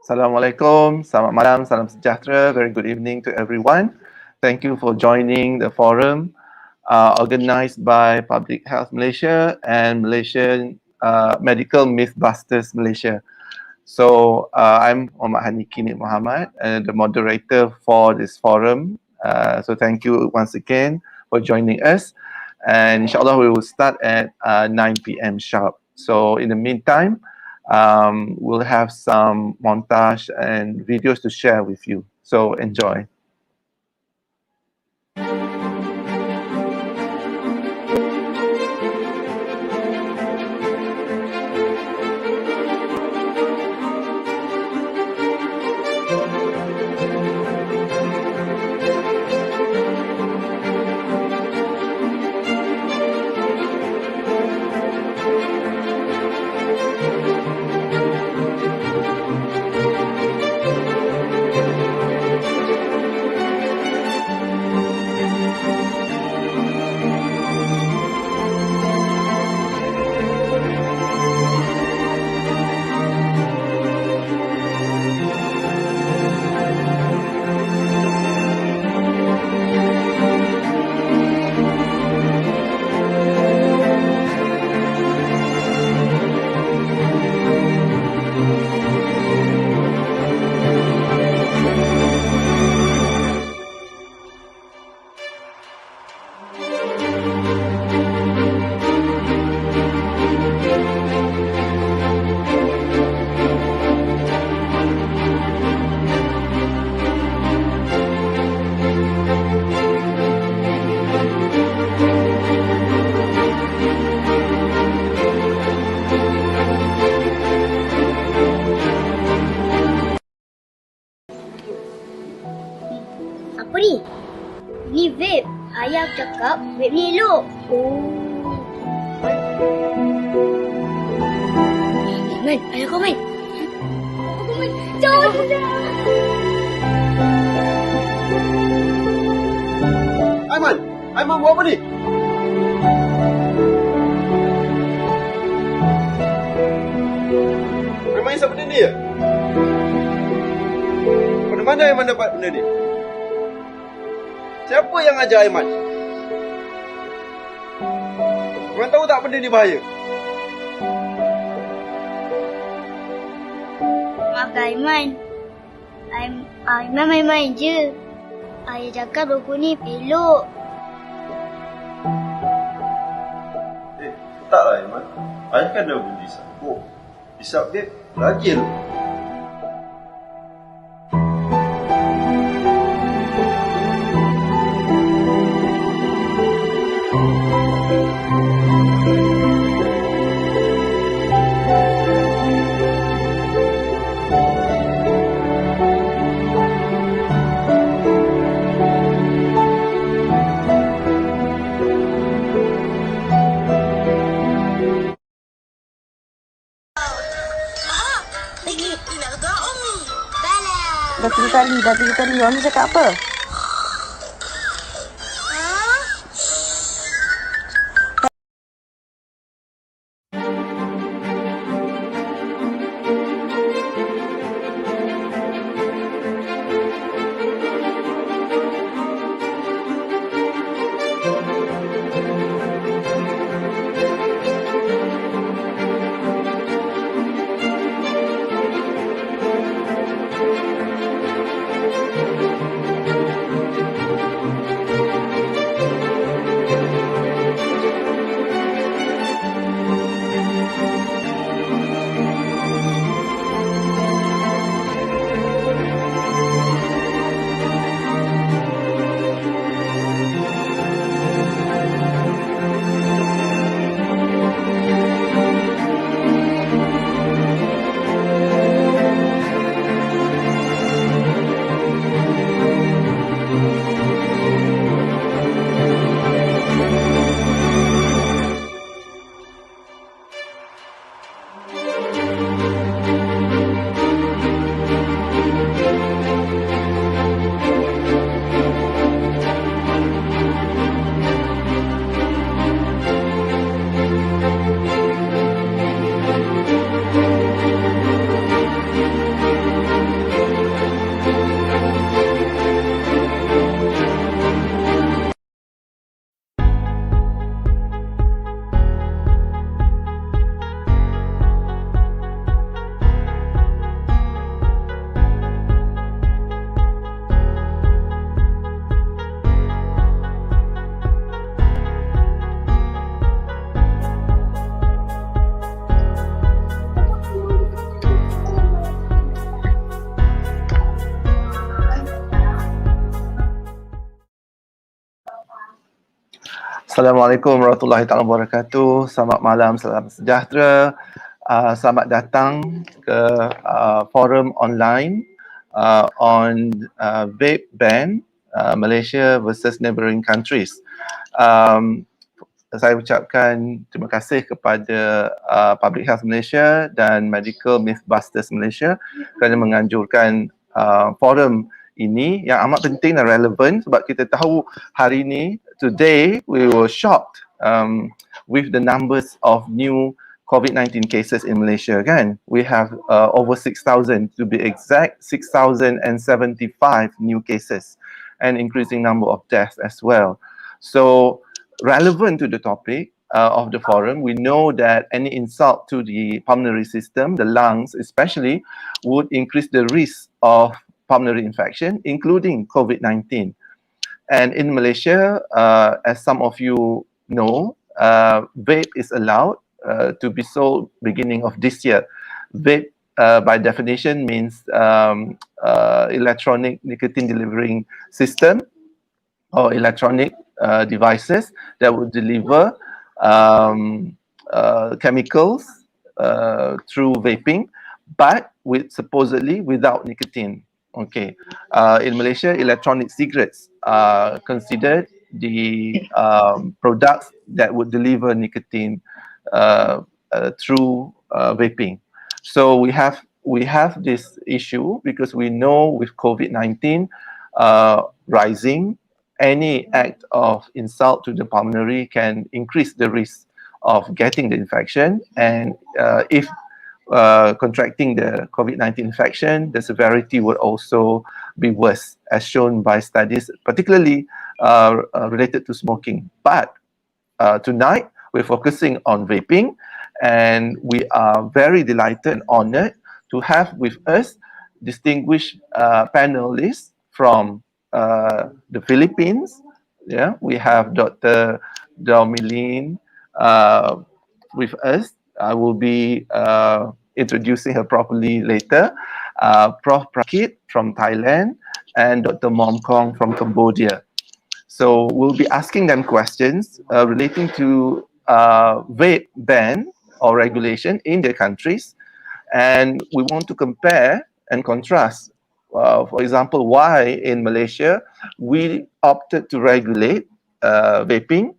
Assalamualaikum, selamat malam, salam sejahtera, very good evening to everyone. Thank you for joining the forum organized by Public Health Malaysia and Malaysian Medical Mythbusters Malaysia. So I'm Muhammad Haniki Muhammad, the moderator for this forum. So thank you once again for joining us. And inshallah we will start at 9 p.m. sharp. So in the meantime, we'll have some montage and videos to share with you. So enjoy. Apa ni? Ni vape. Ayah cakap vape ni elok. Man, ayah kau main. Aku main. Jauh je. Aiman buat apa ni? Memang isap benda ni ya? Pada mana Aiman dapat benda ni? Siapa yang ajar Aiman? Korang tahu tak benda ni bahaya? Maafkan Aiman. Aiman main-main je. Ayah cakap rokok ni elok. Taklah Aiman. Ayah kan dah beli isap rokok. Isap vape lagi elok. Dah tiga kali. Orang ni cakap apa? Assalamualaikum warahmatullahi wabarakatuh. Selamat malam, salam sejahtera. Selamat datang ke forum online on Vape Ban, Malaysia versus Neighbouring Countries. Saya ucapkan terima kasih kepada Public Health Malaysia dan Medical Mythbusters Malaysia kerana menganjurkan forum ini yang amat penting dan relevan, sebab kita tahu hari ini, today, we were shocked with the numbers of new COVID-19 cases in Malaysia, kan? We have over 6,000, to be exact, 6,075 new cases, and increasing number of deaths as well. So, relevant to the topic of the forum, we know that any insult to the pulmonary system, the lungs especially, would increase the risk of pulmonary infection, including COVID-19. And in Malaysia, as some of you know, vape is allowed to be sold beginning of this year. Vape, by definition, means electronic nicotine delivering system or electronic devices that would deliver chemicals through vaping, but supposedly without nicotine. Okay, in Malaysia, electronic cigarettes are considered the products that would deliver nicotine through vaping. So we have this issue because we know with COVID-19 rising, any act of insult to the pulmonary can increase the risk of getting the infection, and if contracting the COVID-19 infection, the severity would also be worse, as shown by studies, particularly related to smoking. But tonight, we're focusing on vaping, and we are very delighted and honored to have with us distinguished panelists from the Philippines. Yeah, we have Dr. Daumiline with us. I will be introducing her properly later. Prof. Prakit from Thailand and Dr. Mom Kong from Cambodia. So we'll be asking them questions relating to vape ban or regulation in their countries. And we want to compare and contrast. For example, why in Malaysia we opted to regulate vaping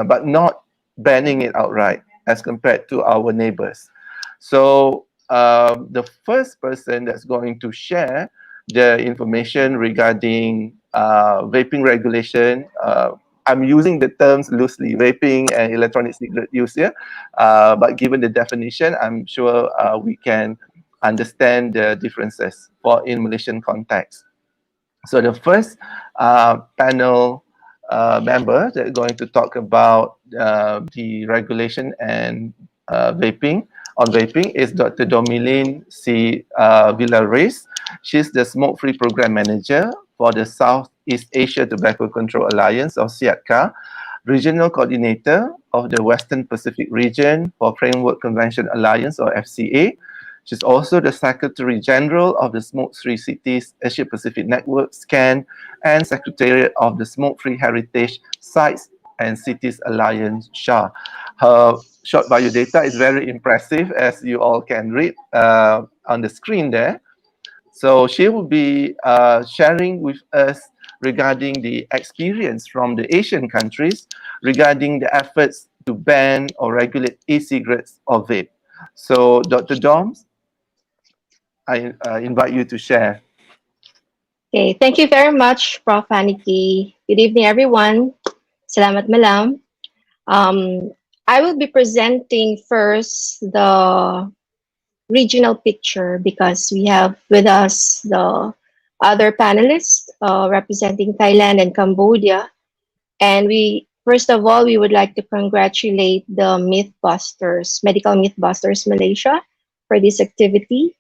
but not banning it outright as compared to our neighbors. So the first person that's going to share the information regarding vaping regulation, I'm using the terms loosely, vaping and electronic cigarette use here, but given the definition, I'm sure we can understand the differences for in Malaysian context. So the first panel member that are going to talk about the regulation and vaping is Dr. Domiline C. Villarreis. She's the Smoke-Free Program Manager for the Southeast Asia Tobacco Control Alliance, or SIATCA, Regional Coordinator of the Western Pacific Region for Framework Convention Alliance, or FCA. She's also the Secretary General of the Smoke-Free Cities Asia Pacific Network, SCAN, and Secretariat of the Smoke-Free Heritage Sites and Cities Alliance, SHA. Her short biodata is very impressive, as you all can read on the screen there. So she will be sharing with us regarding the experience from the Asian countries regarding the efforts to ban or regulate e-cigarettes or vape. So Dr. Doms, I invite you to share. Okay, thank you very much, Prof. Aniki. Good evening, everyone. Salamat malam. I will be presenting first the regional picture because we have with us the other panelists representing Thailand and Cambodia. And first of all, we would like to congratulate the Mythbusters, Medical Mythbusters Malaysia, for this activity.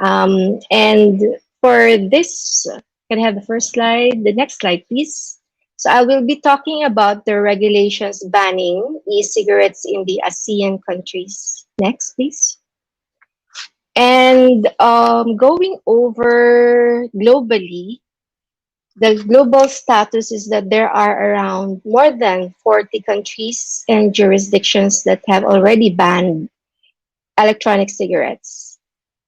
And for this, can I have the first slide? The next slide, please. So I will be talking about the regulations banning e-cigarettes in the ASEAN countries. Next, please. And going over globally, The global status is that there are around more than 40 countries and jurisdictions that have already banned electronic cigarettes.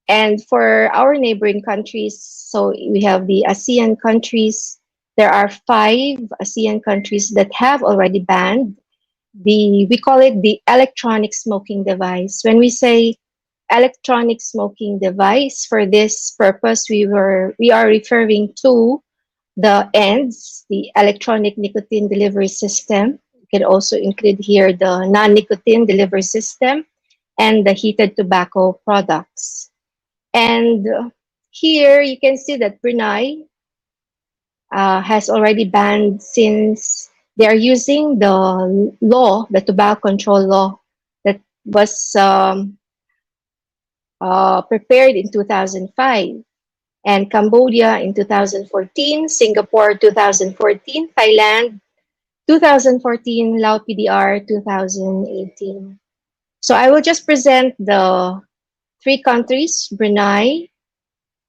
And for our neighboring countries, so we have the ASEAN countries. There are 5 ASEAN countries that have already banned we call it the electronic smoking device. When we say electronic smoking device, for this purpose, we are referring to the ENDS, the electronic nicotine delivery system. You can also include here the non-nicotine delivery system and the heated tobacco products. And here you can see that Brunei has already banned since they are using the law, the tobacco control law that was prepared in 2005, and Cambodia in 2014, Singapore 2014, Thailand 2014, Lao PDR 2018. So I will just present the 3 countries, Brunei,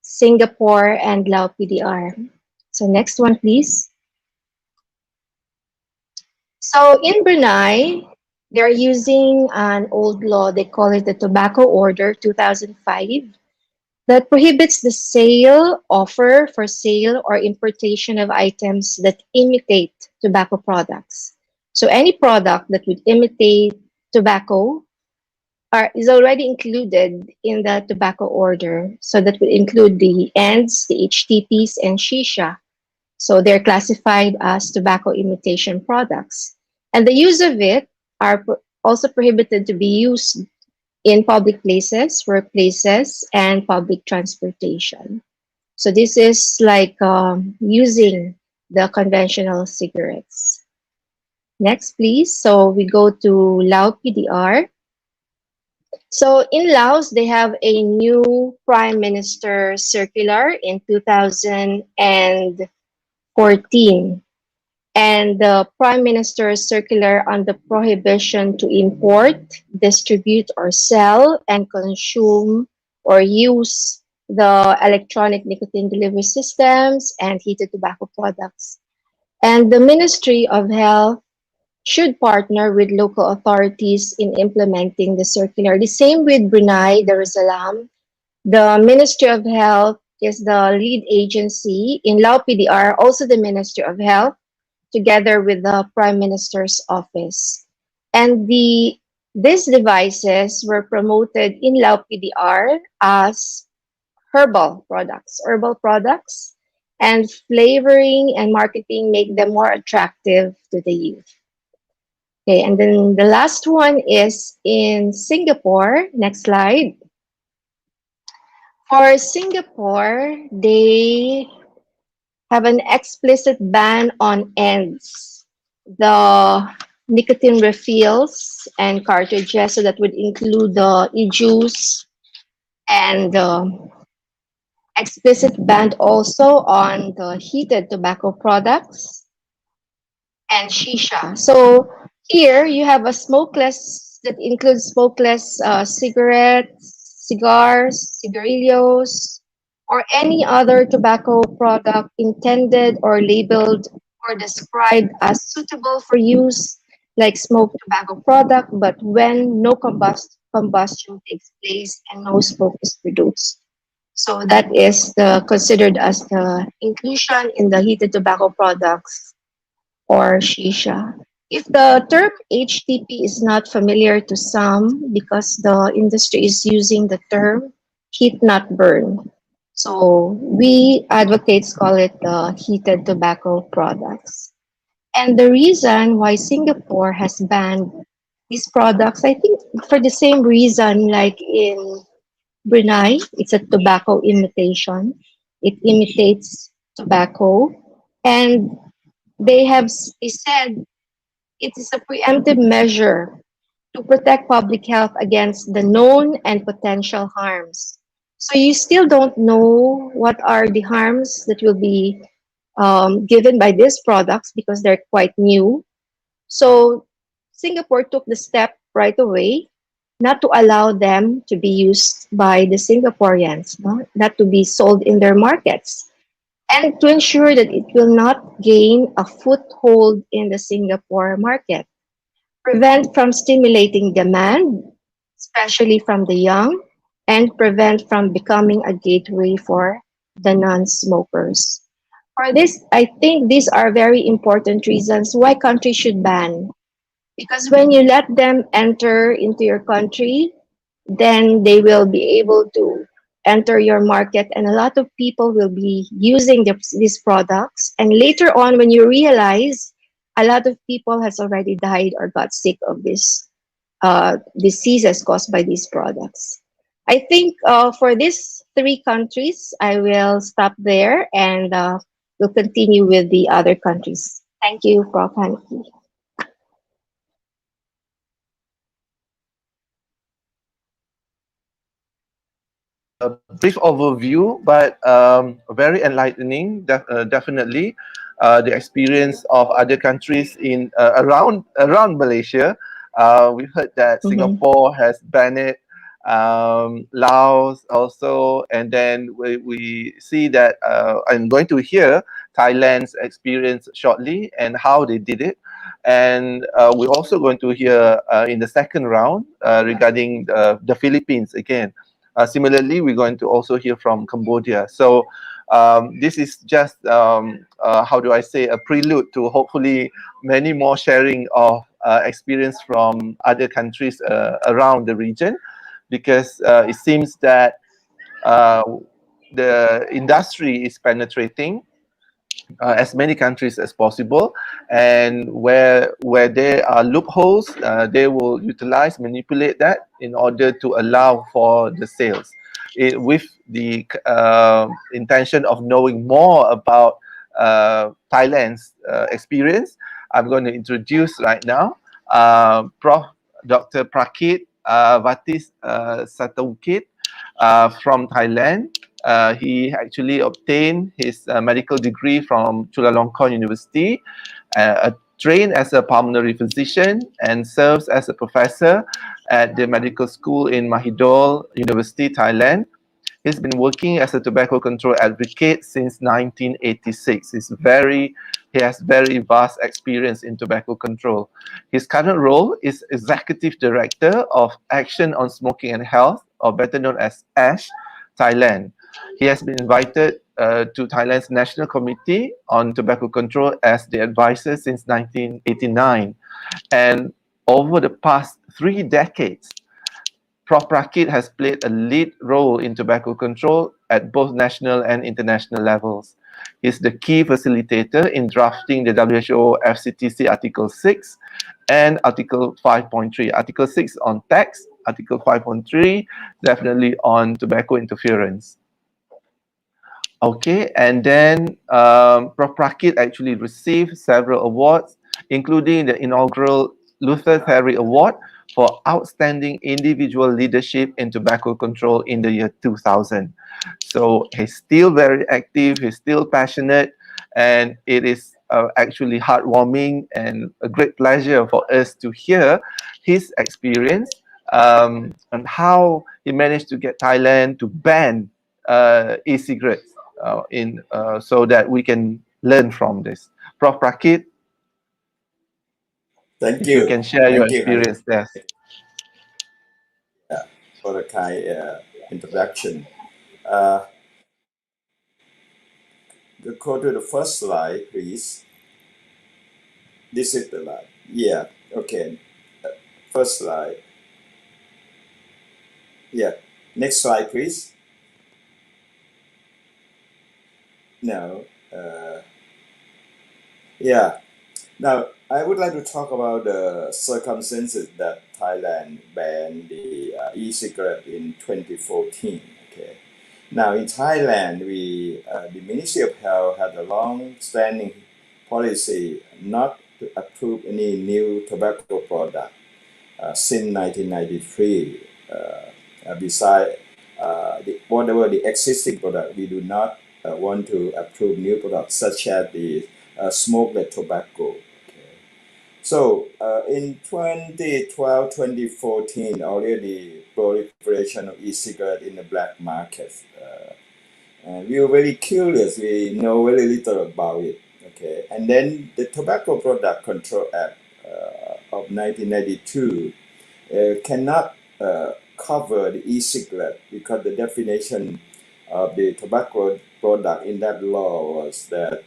Singapore, and Lao PDR. So next one, please. So in Brunei, they're using an old law, they call it the Tobacco Order 2005, that prohibits the sale, offer for sale, or importation of items that imitate tobacco products. So any product that would imitate tobacco is already included in the tobacco order. So that would include the ends, the HTPs, and shisha. So they're classified as tobacco imitation products. And the use of it are also prohibited to be used in public places, workplaces, and public transportation. So this is like using the conventional cigarettes. Next, please. So we go to Lao PDR. So in Laos, they have a new Prime Minister circular in 2014. And the Prime Minister's circular on the prohibition to import, distribute, or sell and consume or use the electronic nicotine delivery systems and heated tobacco products. And the Ministry of Health should partner with local authorities in implementing the circular. The same with Brunei Darussalam. The Ministry of Health is the lead agency. In Lao PDR, also the Ministry of Health, together with the Prime Minister's office. And these devices were promoted in Lao PDR as herbal products, and flavoring and marketing make them more attractive to the youth. Okay, and then the last one is in Singapore. Next slide. For Singapore, they have an explicit ban on ends, the nicotine refills and cartridges, so that would include the e-juice, and explicit ban also on the heated tobacco products and shisha. So here you have a smokeless that includes smokeless cigarettes, cigars, cigarillos, or any other tobacco product intended or labeled or described as suitable for use, like smoked tobacco product, but when no combustion takes place and no smoke is produced. So that is considered as the inclusion in the heated tobacco products or shisha. If the term HTP is not familiar to some, because the industry is using the term heat not burn. So we advocates call it the heated tobacco products. And the reason why Singapore has banned these products, I think for the same reason like in Brunei, it's a tobacco imitation. It imitates tobacco. And they said it is a preemptive measure to protect public health against the known and potential harms. So you still don't know what are the harms that will be given by these products because they're quite new. So Singapore took the step right away not to allow them to be used by the Singaporeans, no? Not to be sold in their markets. and to ensure that it will not gain a foothold in the Singapore market, prevent from stimulating demand, especially from the young, and prevent from becoming a gateway for the non-smokers. For this, I think these are very important reasons why countries should ban. Because when you let them enter into your country, then they will be able to enter your market, and a lot of people will be using these products. And later on, when you realize a lot of people has already died or got sick of this diseases caused by these products. I think for these three countries, I will stop there and we'll continue with the other countries. Thank you, Prof. Hanki. Brief overview, but very enlightening. Definitely, the experience of other countries in around Malaysia. We heard that Mm-hmm. Singapore has banned it, Laos also, and then we see that I'm going to hear Thailand's experience shortly and how they did it. And we're also going to hear in the second round regarding the Philippines again. Similarly, we're going to also hear from Cambodia. So this is just, how do I say, a prelude to hopefully many more sharing of experience from other countries around the region, because it seems that uh, the industry is penetrating as many countries as possible, and where there are loopholes, they will utilize, manipulate that in order to allow for the sales, with the intention of knowing more about Thailand's experience. I'm going to introduce right now Prof. Dr. Prakit Vatis Satungkit from Thailand. He actually obtained his medical degree from Chulalongkorn University, trained as a pulmonary physician, and serves as a professor at the medical school in Mahidol University, Thailand. He's been working as a tobacco control advocate since 1986. He has very vast experience in tobacco control. His current role is Executive Director of Action on Smoking and Health, or better known as ASH, Thailand. He has been invited to Thailand's National Committee on Tobacco Control as the advisor since 1989. And over the past 3 decades, Prof. Prakit has played a lead role in tobacco control at both national and international levels. He's the key facilitator in drafting the WHO FCTC Article 6 and Article 5.3. Article 6 on tax, Article 5.3 definitely on tobacco interference. Okay, and then Prof. Prakit actually received several awards, including the inaugural Luther Terry Award for Outstanding Individual Leadership in Tobacco Control in the year 2000. So he's still very active, he's still passionate, and it is actually heartwarming and a great pleasure for us to hear his experience and how he managed to get Thailand to ban e-cigarettes so that we can learn from this. Prof. Prakit, Thank if you. you can share your Thank you, Hani, experience there. for the kind introduction. Uh, go to the first slide, please. This is the slide. Yeah, okay. First slide. Yeah. Next slide, please. No. Yeah. Now, I would like to talk about the circumstances that Thailand banned the e-cigarette in 2014. Okay. Now, in Thailand, the Ministry of Health had a long-standing policy not to approve any new tobacco product since 1993. Beside whatever the existing product, we do not want to approve new products such as the smokeless tobacco. Okay. So in 2012, 2014, already proliferation of e-cigarette in the black market. And we were very curious. We know very little about it. Okay, and then the Tobacco Product Control Act of 1992 cannot cover the e-cigarette because the definition of the tobacco product in that law was that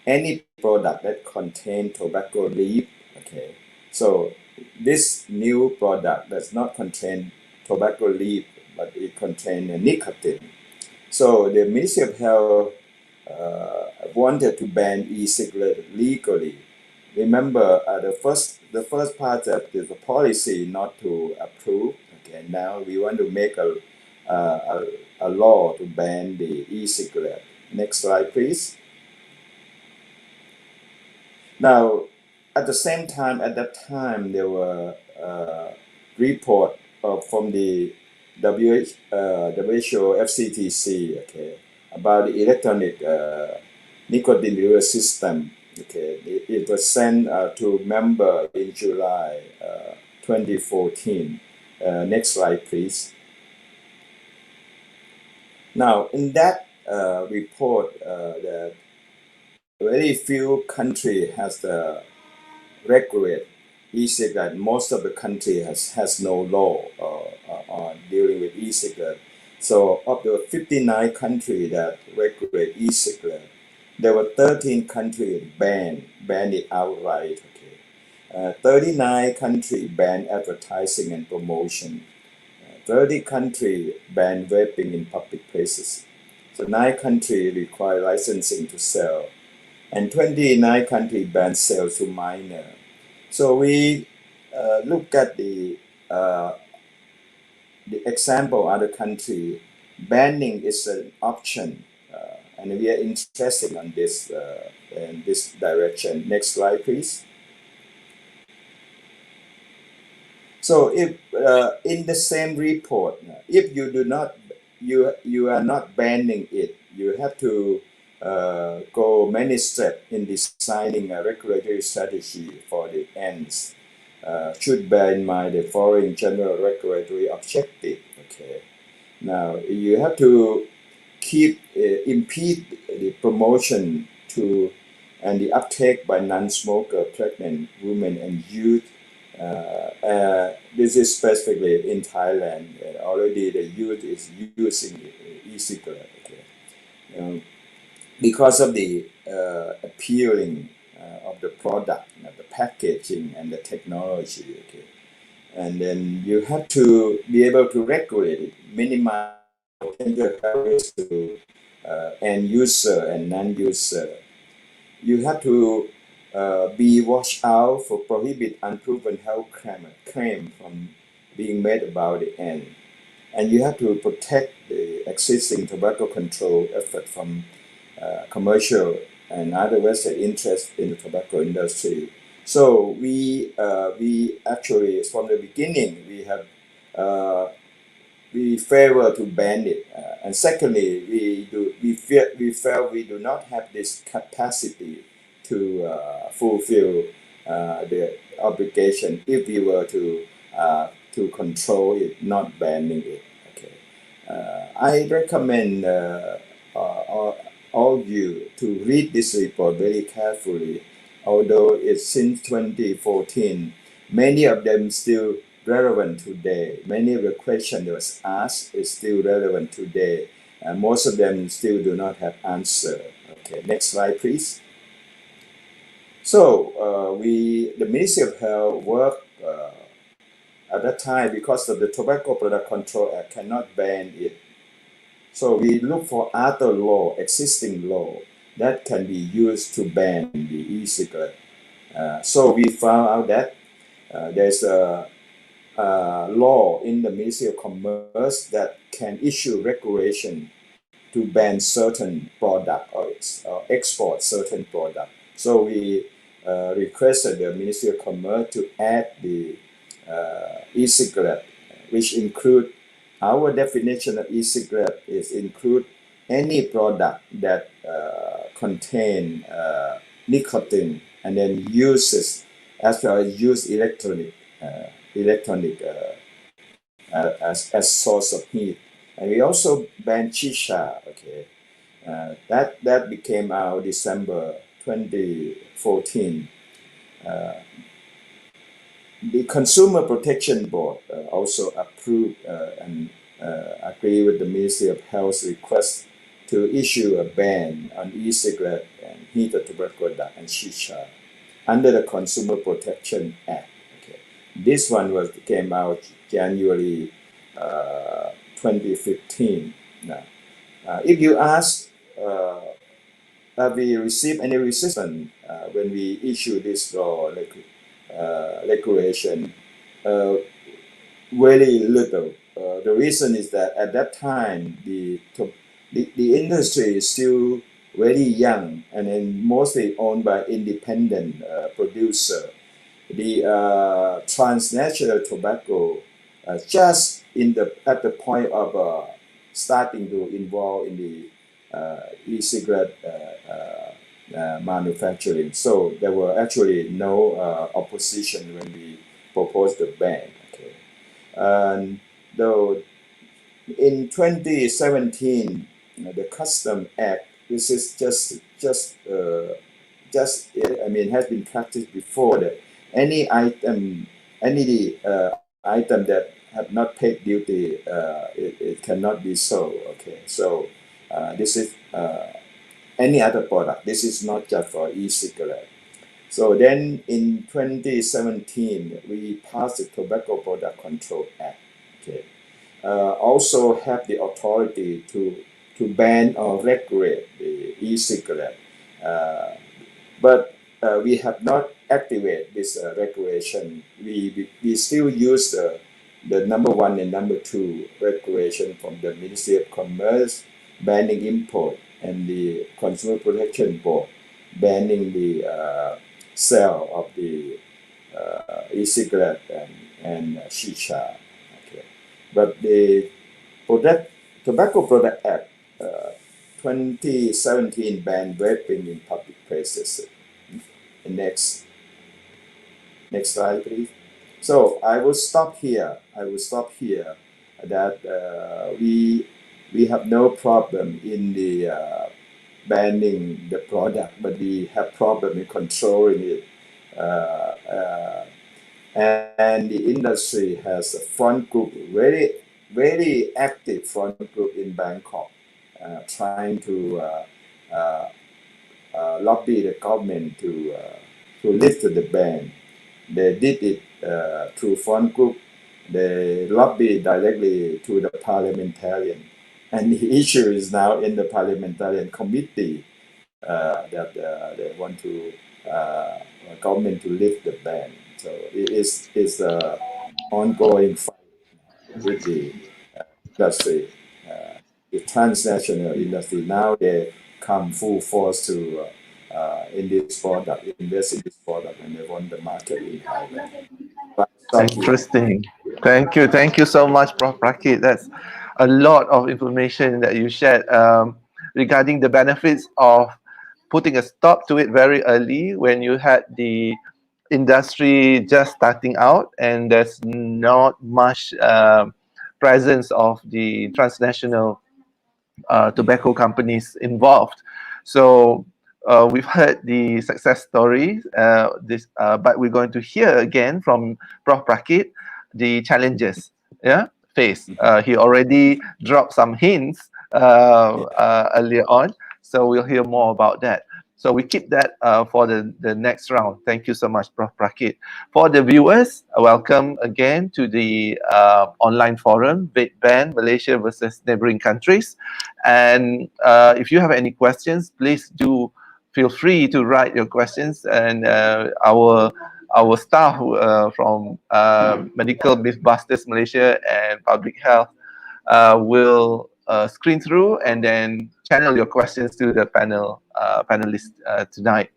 any product that contain tobacco leaf. Okay, so this new product does not contain tobacco leaf, but it contains nicotine. So the Ministry of Health wanted to ban e-cigarette legally. Remember, the first part that is a policy not to approve. Okay, now we want to make a law to ban the e-cigarette. Next slide, please. Now, at the same time, at that time, there were report from the WHO FCTC, okay, about the electronic nicotine reader system. Okay, it was sent to member in July 2014. Next slide, please. Now, in that report, that very few country has the regulate e-cigarette. Most of the country has no law on dealing with e-cigarette. So of the 59 countries that regulate e-cigarette, there were 13 countries banned it outright. Okay, 39 countries banned advertising and promotion. 30 countries ban vaping in public places. So 9 countries require licensing to sell, and 29 countries ban sales to minor. So we look at the example other country. Banning is an option, and we are interested on this in this direction. Next slide, please. So if in the same report, if you are not banning it, you have to go many steps in designing a regulatory strategy for the ends. Should bear in mind the following general regulatory objective. Okay, now you have to impede the promotion to and the uptake by non-smoker, pregnant women, and youth. This is specifically in Thailand. Already the youth is using e-cigarette. Okay. Because of the appealing of the product, the packaging and the technology. Okay. And then you have to be able to regulate it, minimize potential risk to end user and non-user. You have to be watched out for prohibit unproven health claim from being made about the end. And you have to protect the existing tobacco control effort from commercial and other vested interests in the tobacco industry. So we actually, from the beginning, we favor to ban it, and secondly, we felt we do not have this capacity to fulfill the obligation if we were to control it, not banning it. Okay, I recommend all you to read this report very carefully. Although it's since 2014, many of them still relevant today. Many of the questions that was asked is still relevant today. And most of them still do not have answer. Okay, next slide, please. So the Ministry of Health worked at that time because of the Tobacco Product Control Act cannot ban it. So we look for other law, existing law, that can be used to ban the e-cigarette. So we found out that there's a law in the Ministry of Commerce that can issue regulation to ban certain product or export certain product. So we requested the Ministry of Commerce to add the e-cigarette, which include our definition of e-cigarette is include any product that contain nicotine and then uses as well as use electronic as source of heat. And we also ban shisha. Okay, That became out December 2014. The Consumer Protection Board also approved and agree with the Ministry of Health's request to issue a ban on e-cigarette and heated tobacco product and shisha under the Consumer Protection Act. Okay. This one came out January 2015. Now, if you ask, have we received any resistance when we issue this law regulation? Very little. The reason is that at that time the industry is still very young and then mostly owned by independent producer. The transnational tobacco just at the point of starting to involve in the e-cigarette manufacturing. So there were actually no opposition when we proposed the ban. Okay. And though in 2017, the Custom Act, this is I mean, has been practiced before that any item that have not paid duty, it cannot be sold. Okay, so this is any other product. This is not just for e-cigarette. So then in 2017, we passed the Tobacco Product Control Act. Okay. Also have the authority to ban or regulate the e-cigarette. But we have not activated this regulation. We still use the number 1 and number 2 regulation from the Ministry of Commerce, banning import, and the Consumer Protection Board, banning the sale of the e-cigarette and shisha. Okay. But the Tobacco Product Act 2017 banned vaping in public places. Next slide, please. So I will stop here. That we have no problem in the banning the product, but we have problem in controlling it. And the industry has a front group, very active front group in Bangkok, trying to lobby the government to lift the ban. They did it through front group. They lobbied directly to the parliamentarian, and the issue is now in the parliamentarian committee that they want to government to lift the ban. So it is an ongoing fight with the industry, the transnational industry. Now they come full force to in this product, invest in this product, and they want the market in Thailand. Interesting. Thank you so much, Prof. Rakit. That's a lot of information that you shared regarding the benefits of putting a stop to it very early when you had the industry just starting out and there's not much presence of the transnational tobacco companies involved. So we've heard the success story, but we're going to hear again from Prof. Prakit the challenges faced. He already dropped some hints earlier on, so we'll hear more about that. So we keep that for the next round. Thank you so much, Prof. Prakit. For the viewers, welcome again to the online forum, Vape Ban, Malaysia versus Neighbouring Countries. And if you have any questions, please do feel free to write your questions, and our staff from Medical Mythbusters Malaysia and Public Health will screen through and then channel your questions to the panelists tonight.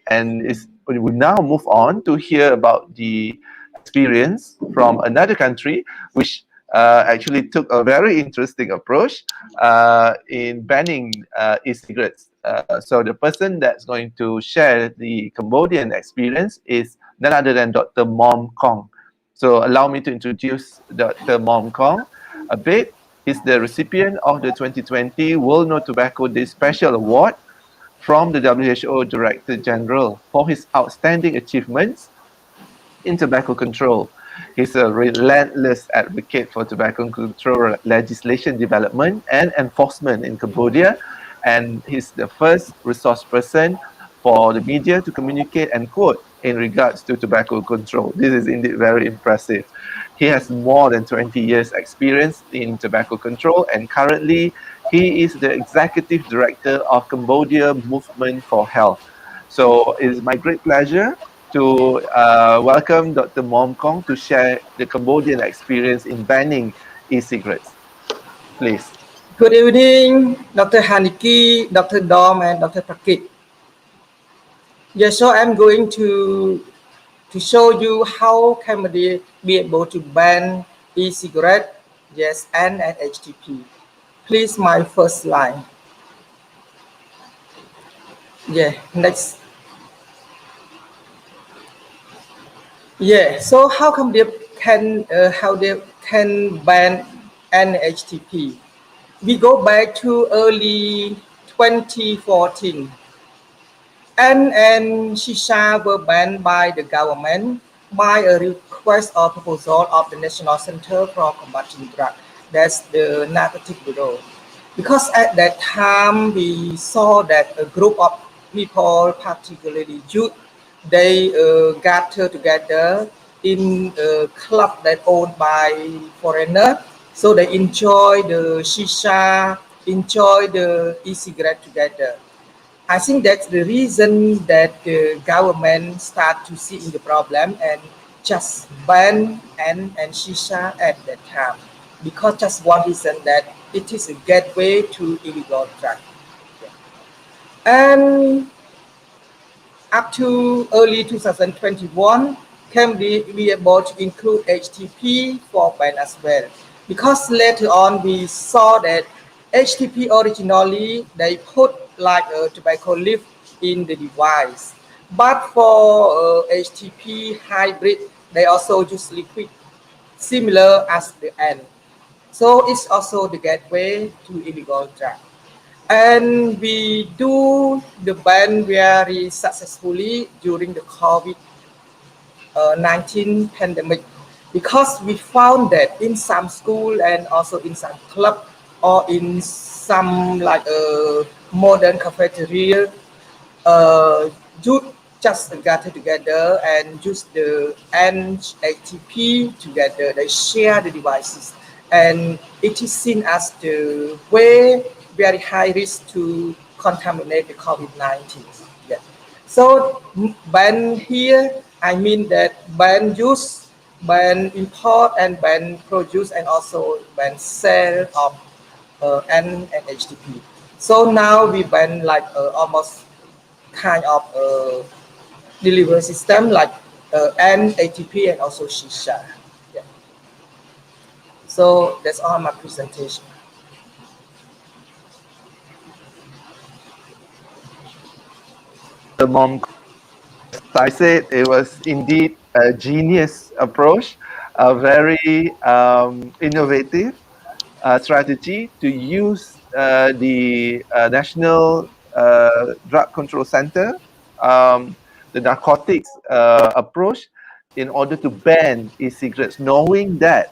And we will now move on to hear about the experience from another country, which actually took a very interesting approach in banning e-cigarettes. So the person that's going to share the Cambodian experience is none other than Dr. Mom Kong. So allow me to introduce Dr. Mom Kong a bit. He's the recipient of the 2020 World No Tobacco Day Special Award from the WHO Director General for his outstanding achievements in tobacco control. He's a relentless advocate for tobacco control legislation development and enforcement in Cambodia, and he's the first resource person for the media to communicate and quote in regards to tobacco control. This is indeed very impressive. He has more than 20 years experience in tobacco control, and currently he is the executive director of Cambodia Movement for Health. So it is my great pleasure to welcome Dr. Mom Kong to share the Cambodian experience in banning e-cigarettes. Please. Good evening, Dr. Haniki, Dr. Dom, and Dr. Prakit. Yes, so I'm going to show you how Cambodia be able to ban e-cigarette, yes, and HTP. Please, my first line. Yeah, next. Yeah, so how Cambodia can how they can ban NHTP? We go back to early 2014. And shisha were banned by the government by a request or proposal of the National Center for Combating Drug. That's the Narcotic Bureau. Because at that time we saw that a group of people, particularly youth, they gather together in a club that owned by foreigner. So they enjoy the shisha, enjoy the e-cigarette together. I think that's the reason that the government start to see in the problem and just ban and shisha at that time. Because just one reason that it is a gateway to illegal drug. And up to early 2021, can be able to include HTP for ban as well. Because later on we saw that HTP originally they put like a tobacco leaf in the device. But for HTP hybrid, they also use liquid, similar as the N. So it's also the gateway to illegal drug. And we do the ban very successfully during the COVID-19 pandemic because we found that in some school and also in some club or in some like a modern cafeteria, youth just gather together and use the NHTP together. They share the devices, and it is seen as the way very high risk to contaminate the COVID-19. Yeah. So ban here, I mean that ban use, ban import, and ban produce, and also ban sale of NHTP. So now we ban like almost kind of delivery system like NATP and also shisha. Yeah. So that's all my presentation. The Mom, as I said, it was indeed a genius approach, a very innovative strategy to use the National Drug Control Center, the narcotics approach, in order to ban e-cigarettes, knowing that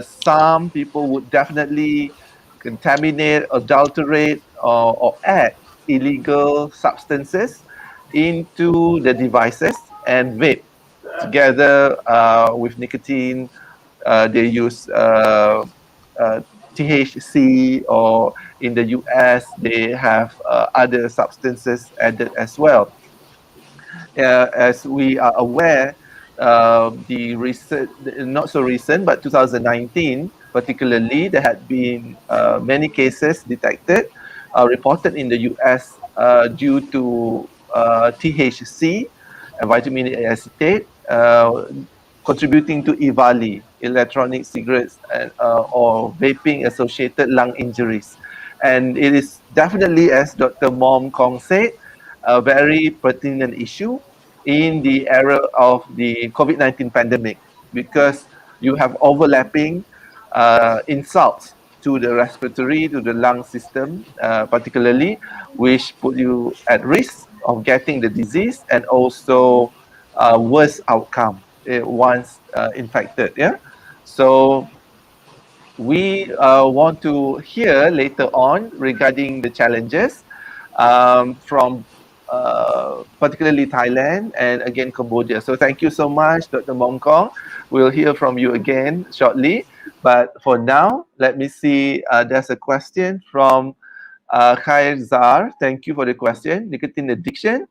some people would definitely contaminate, adulterate, or add illegal substances into the devices and vape together with nicotine. They use THC, or in the US, they have other substances added as well. As we are aware, the recent, not so recent, but 2019, particularly, there had been many cases detected, reported in the US due to THC, vitamin A acetate, contributing to EVALI, electronic cigarettes, and, or vaping associated lung injuries. And it is definitely, as Dr. Mom Kong said, a very pertinent issue in the era of the COVID-19 pandemic, because you have overlapping insults to the respiratory, to the lung system, particularly, which put you at risk of getting the disease and also worse outcome once infected. Yeah, so we want to hear later on regarding the challenges from particularly Thailand and again Cambodia. So thank you so much, Dr. Mongkong. We'll hear from you again shortly. But for now, let me see. There's a question from Khair Zar. Thank you for the question. Nicotine addiction.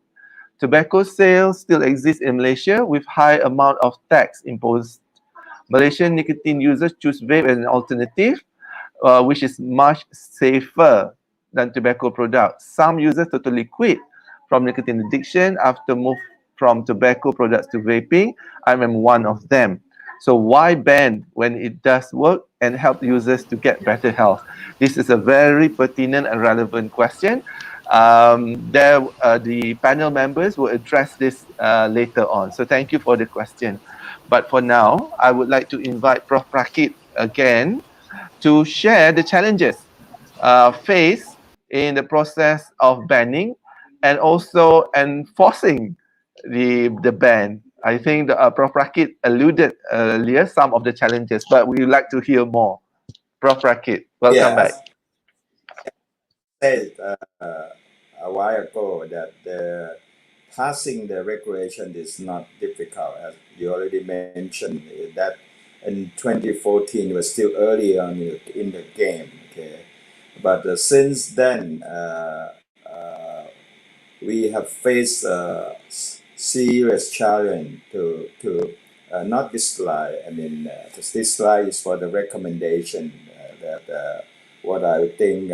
Tobacco sales still exist in Malaysia with high amount of tax imposed. Malaysian nicotine users choose vape as an alternative, which is much safer than tobacco products. Some users totally quit from nicotine addiction after move from tobacco products to vaping. I am one of them. So why ban when it does work and help users to get better health? This is a very pertinent and relevant question. The panel members will address this later on. So thank you for the question. But for now, I would like to invite Prof. Prakit again to share the challenges faced in the process of banning and also enforcing the ban. I think the Prof. Rakit alluded earlier some of the challenges, but we would like to hear more. Prof. Rakit, welcome Yeah, back. as said a while ago that passing the regulation is not difficult, as you already mentioned that in 2014 was still early on in the game. Okay, but since then we have faced serious challenge to not this slide. I mean, this slide is for the recommendation that what I think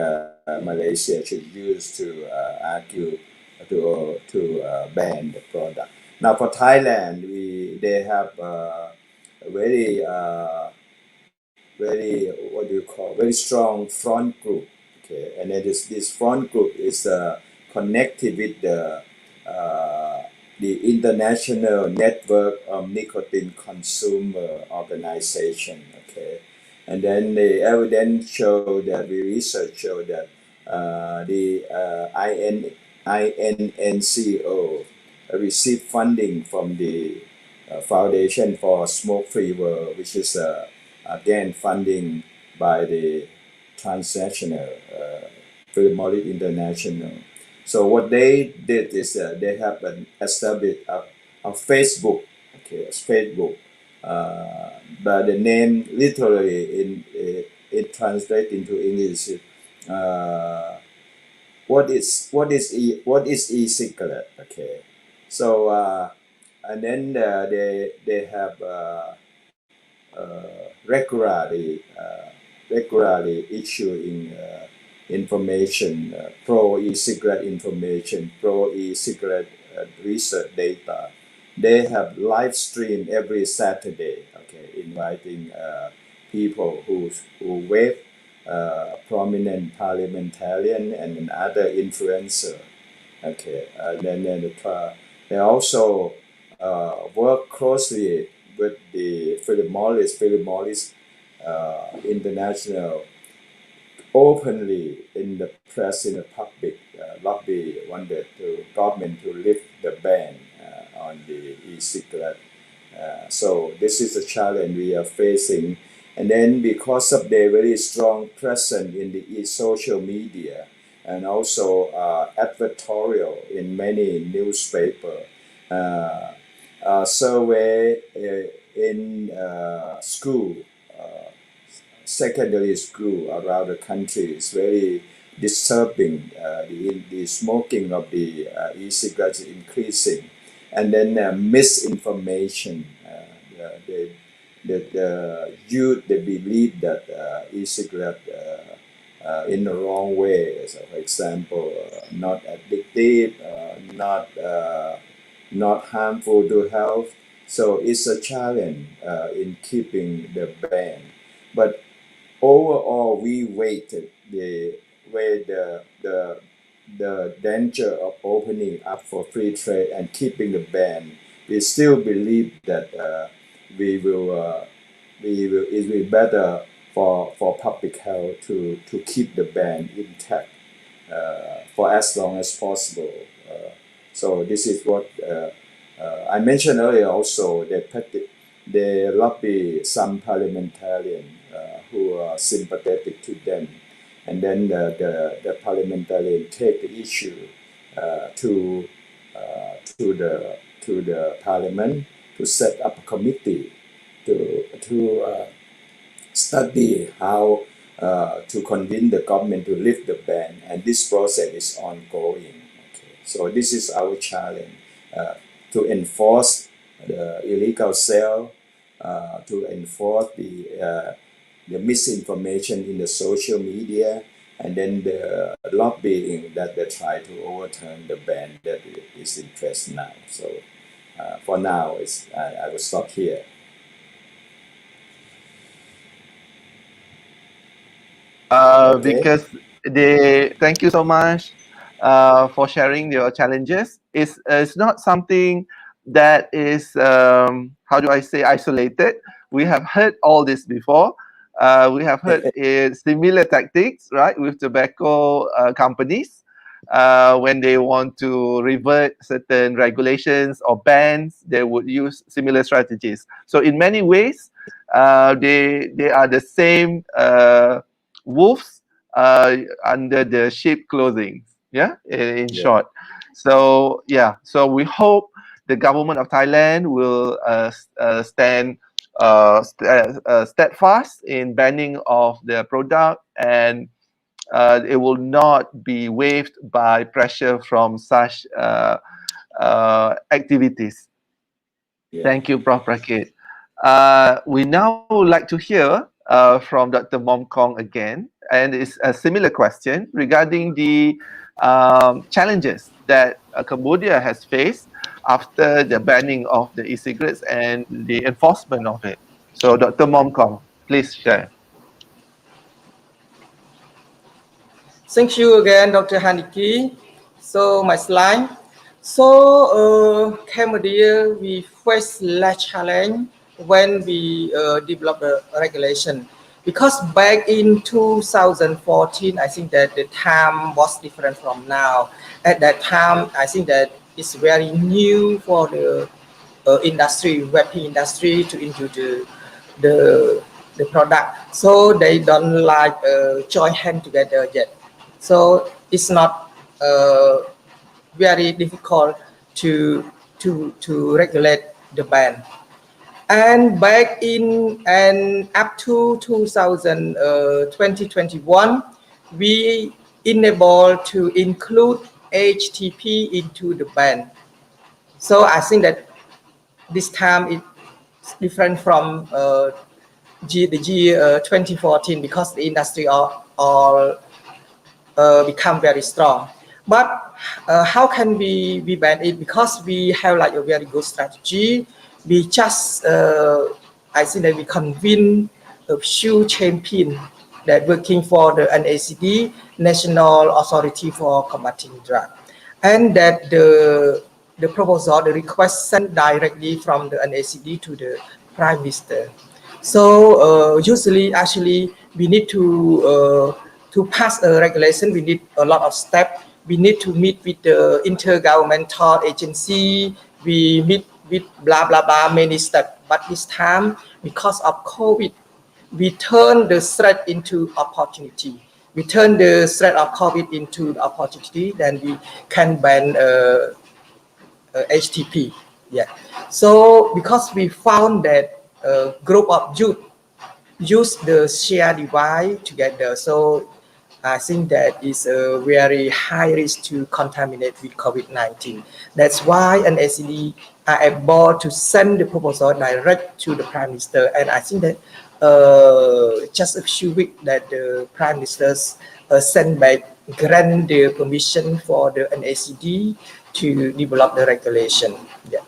Malaysia should use to argue to ban the product. Now for Thailand, they have very very what do you call very strong front group. Okay, and then this front group is connected with the International Network of Nicotine Consumer Organization. Okay, and then the evidence show that we research show that the INNCO received funding from the Foundation for Smoke-Free World, which is again funding by the transnational Philip Morris International. So what they did is they have established a Facebook, okay, a Facebook, but the name literally it translates into English. What is e-cigarette? Okay, so and then they have regularly issuing information, pro e-cigarette information, pro e-cigarette research data. They have live stream every Saturday, okay, inviting people who vape, prominent parliamentarian and other influencer. Okay, then they also work closely with the Philip Morris International openly in the press, in the public, lobby wanted to government to lift the ban on the e-cigarette. So this is a challenge we are facing. And then because of their very strong presence in the social media and also advertorial in many newspaper, survey in school, secondary school around the country is very disturbing. The smoking of the e-cigarettes is increasing, and then misinformation. The youth, they believe that e-cigarette in the wrong way. So for example, not addictive, not harmful to health. So it's a challenge in keeping the ban. But overall, we weighted the danger of opening up for free trade and keeping the ban. We still believe that it will be better for public health to keep the ban intact for as long as possible. So this is what I mentioned earlier also that they lobby some parliamentarians who are sympathetic to them, and then the parliamentarian take the issue to the parliament to set up a committee to study how to convince the government to lift the ban, and this process is ongoing. Okay. So this is our challenge to enforce the illegal sale, to enforce the misinformation in the social media, and then the lobbying that they try to overturn the ban that is in place now. So for now, I will stop here. Okay. Because thank you so much for sharing your challenges. It's not something that is how do I say isolated. We have heard all this before. We have heard similar tactics, right, with tobacco companies when they want to revert certain regulations or bans. They would use similar strategies. So in many ways, they are the same. Wolves under the sheep clothing. Yeah, in short. So yeah, so we hope the government of Thailand will stand steadfast in banning of the product, and it will not be waived by pressure from such activities. Thank you, Prof. Rakit. We now would like to hear from Dr. Momkong again, and it's a similar question regarding the challenges that Cambodia has faced after the banning of the e-cigarettes and the enforcement of it. So, Dr. Momkong, please share. Thank you again, Dr. Haniki. So my slide. So Cambodia, we face less challenge when we develop the regulation, because back in 2014, I think that the time was different from now. At that time, I think that it's very new for the industry, vaping industry, to introduce the product. So they don't like join hand together yet. So it's not very difficult to regulate the ban. And back in and up to 2021, we enable to include HTP into the ban. So I think that this time it's different from the year 2014, because the industry all become very strong. But how can we ban it? Because we have like a very good strategy. We just I think that we convince a few champions that working for the NACD, National Authority for Combating Drug, and that the proposal, the request sent directly from the NACD to the Prime Minister. So usually, actually, we need to pass a regulation. We need a lot of steps. We need to meet with the intergovernmental agency. We meet with blah blah blah many steps. But this time, because of COVID, we turn the threat into opportunity. We turn the threat of COVID into opportunity. Then we can ban HTP. Yeah. So because we found that a group of youth use the share device together, so I think that is a very high risk to contaminate with COVID-19. That's why NACD are able to send the proposal direct to the Prime Minister, and I think that just a few weeks that the Prime Minister sent back, grant the permission for the NACD to develop the regulation. Yeah.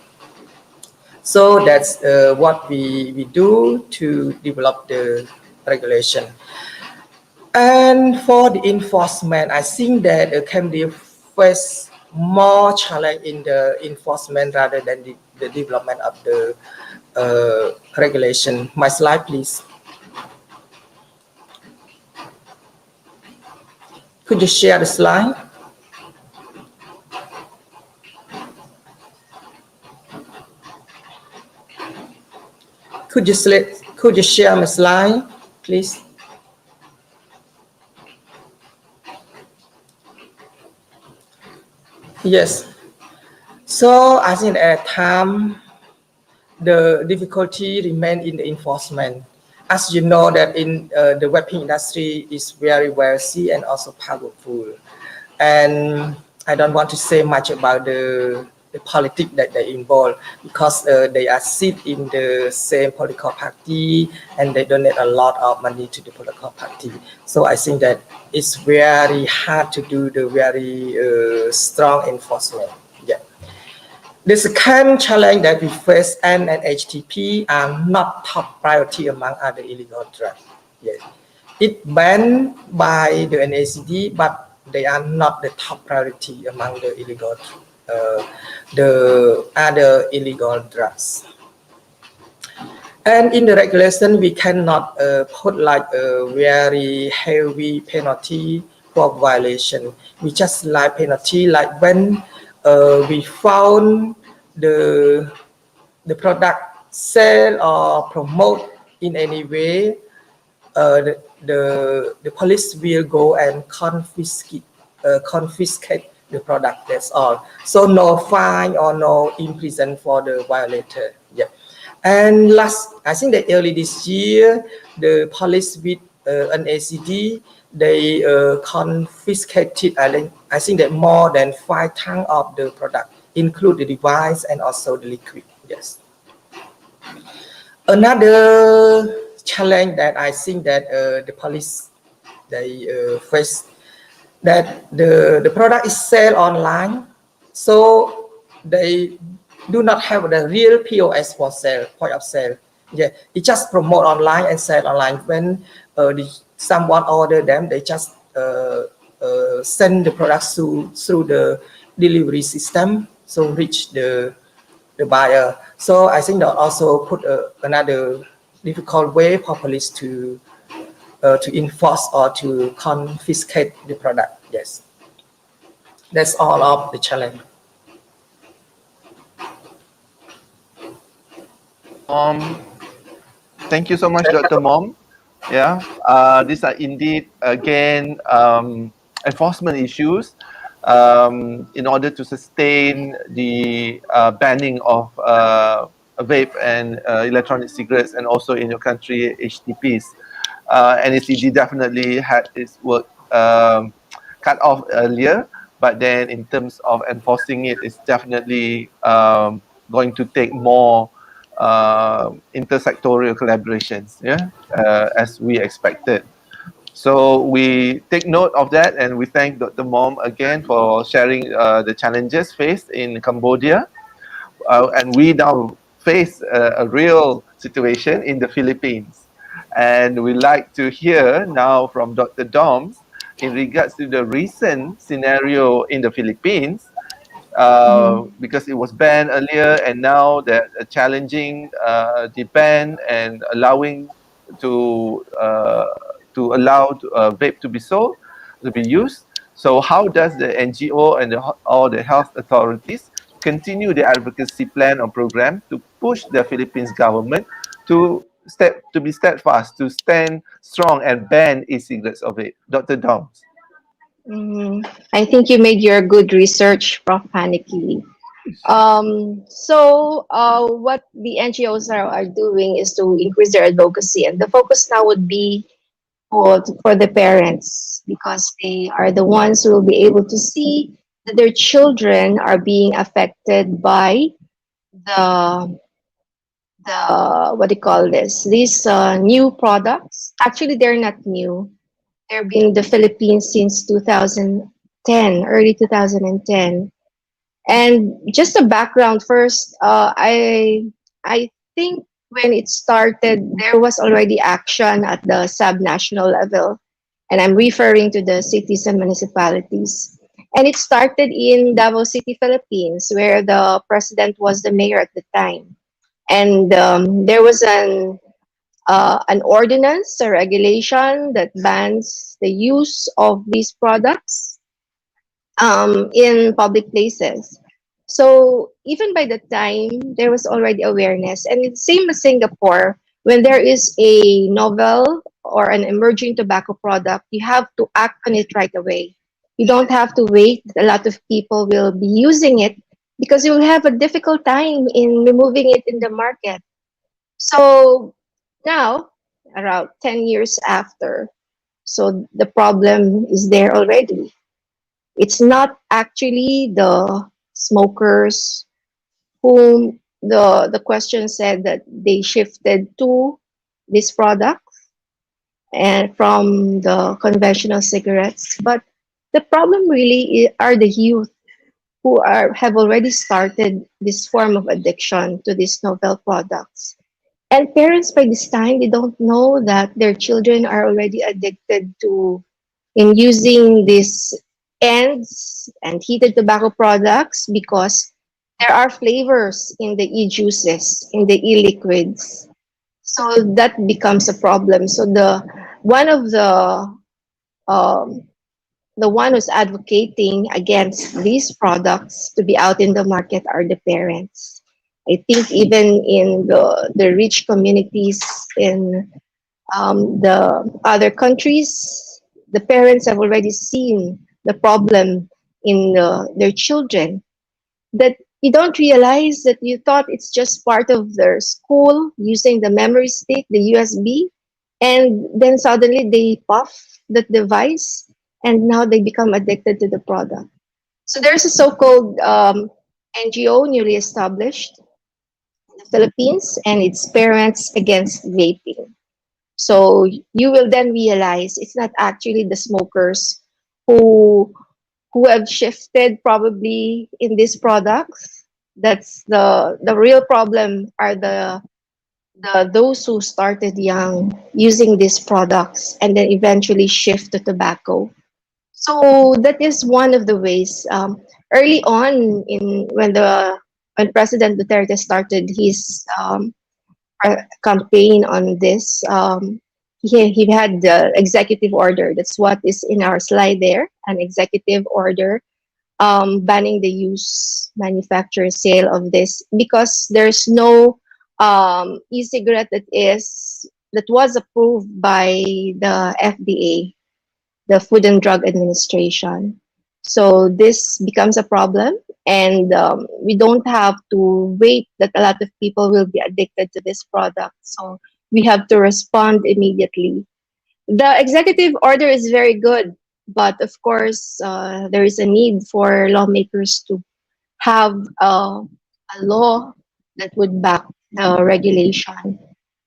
So that's what we do to develop the regulation. And for the enforcement, I think that Cambodia face more challenge in the enforcement rather than the development of the regulation. My slide, please. Could you share the slide? Could you share my slide, please? Yes. So I think at time the difficulty remain in the enforcement. As you know that in the vaping industry is very wealthy and also powerful. And I don't want to say much about the politics that they involve because they are sit in the same political party and they donate a lot of money to the political party. So I think that it's very hard to do the very strong enforcement. Yeah. The second challenge that we face and HTP are not top priority among other illegal drugs. Yes. It banned by the NACD, but they are not the top priority among the other illegal drugs. And in the regulation, we cannot put like a very heavy penalty for violation. We just like penalty like when we found the product sell or promote in any way, the police will go and confiscate the product. That's all. So no fine or no imprisonment for the violator. Yeah. And last, I think that early this year, the police with NACD, they confiscated, I think that more than 5 tons of the product, include the device and also the liquid. Yes. Another challenge that I think that the police they face, that the product is sold online, so they do not have the real POS for sale, point of sale. Yeah, it just promote online and sell online. When someone order them, they just send the products through the delivery system, so reach the buyer. So I think that also put another difficult way for police to enforce or to confiscate the product. Yes, that's all of the challenge. Thank you so much, Dr. Mom. Yeah, these are indeed again enforcement issues. In order to sustain the banning of vape and electronic cigarettes, and also in your country HTPs, NACD definitely had its work cut off earlier, but then in terms of enforcing it, it's definitely going to take more intersectorial collaborations, yeah, as we expected. So we take note of that, and we thank Dr. Mom again for sharing the challenges faced in Cambodia. And we now face a real situation in the Philippines. And we like to hear now from Dr. Doms in regards to the recent scenario in the Philippines, because it was banned earlier, and now they're challenging the ban and allowing to allow vape to be sold, to be used. So how does the NGO and all the health authorities continue the advocacy plan or program to push the Philippines government to be steadfast, to stand strong and ban e-cigarettes of it? Dr. Doms. I think you made your good research, Prof. Haneke. What the NGOs are doing is to increase their advocacy, and the focus now would be for the parents, because they are the ones who will be able to see that their children are being affected by the what do you call this? These new products. Actually, they're not new. They're been in the Philippines since 2010, early 2010. And just a background first, I think when it started, there was already action at the sub-national level, and I'm referring to the cities and municipalities. And it started in Davao City, Philippines, where the president was the mayor at the time. And there was an ordinance, a regulation that bans the use of these products in public places. So even by the time there was already awareness, and it's same as Singapore, when there is a novel or an emerging tobacco product, you have to act on it right away. You don't have to wait. A lot of people will be using it because you'll have a difficult time in removing it in the market. So now, around 10 years after, so the problem is there already. It's not actually the smokers whom the question said that they shifted to this product and from the conventional cigarettes, but the problem really are the youth who are have already started this form of addiction to these novel products. And parents by this time they don't know that their children are already addicted to in using these ends and heated tobacco products because there are flavors in the e-juices, in the e-liquids. So that becomes a problem. So one of um, the one who's advocating against these products to be out in the market are the parents. I think even in the rich communities in the other countries, the parents have already seen the problem in their children. That you don't realize that you thought it's just part of their school using the memory stick, the USB, and then suddenly they puff that device and now they become addicted to the product. So there's a so-called NGO newly established in the Philippines, and it's Parents Against Vaping. So you will then realize it's not actually the smokers who who have shifted probably in these products. That's the real problem are the those who started young using these products and then eventually shift to tobacco. So that is one of the ways. Early on, in when President Duterte started his campaign on this, he had the executive order. That's what is in our slide there, an executive order banning the use, manufacture, sale of this because there's no e-cigarette that was approved by the FDA, the Food and Drug Administration. So this becomes a problem, and we don't have to wait that a lot of people will be addicted to this product. So we have to respond immediately. The executive order is very good, but of course, there is a need for lawmakers to have a law that would back the regulation.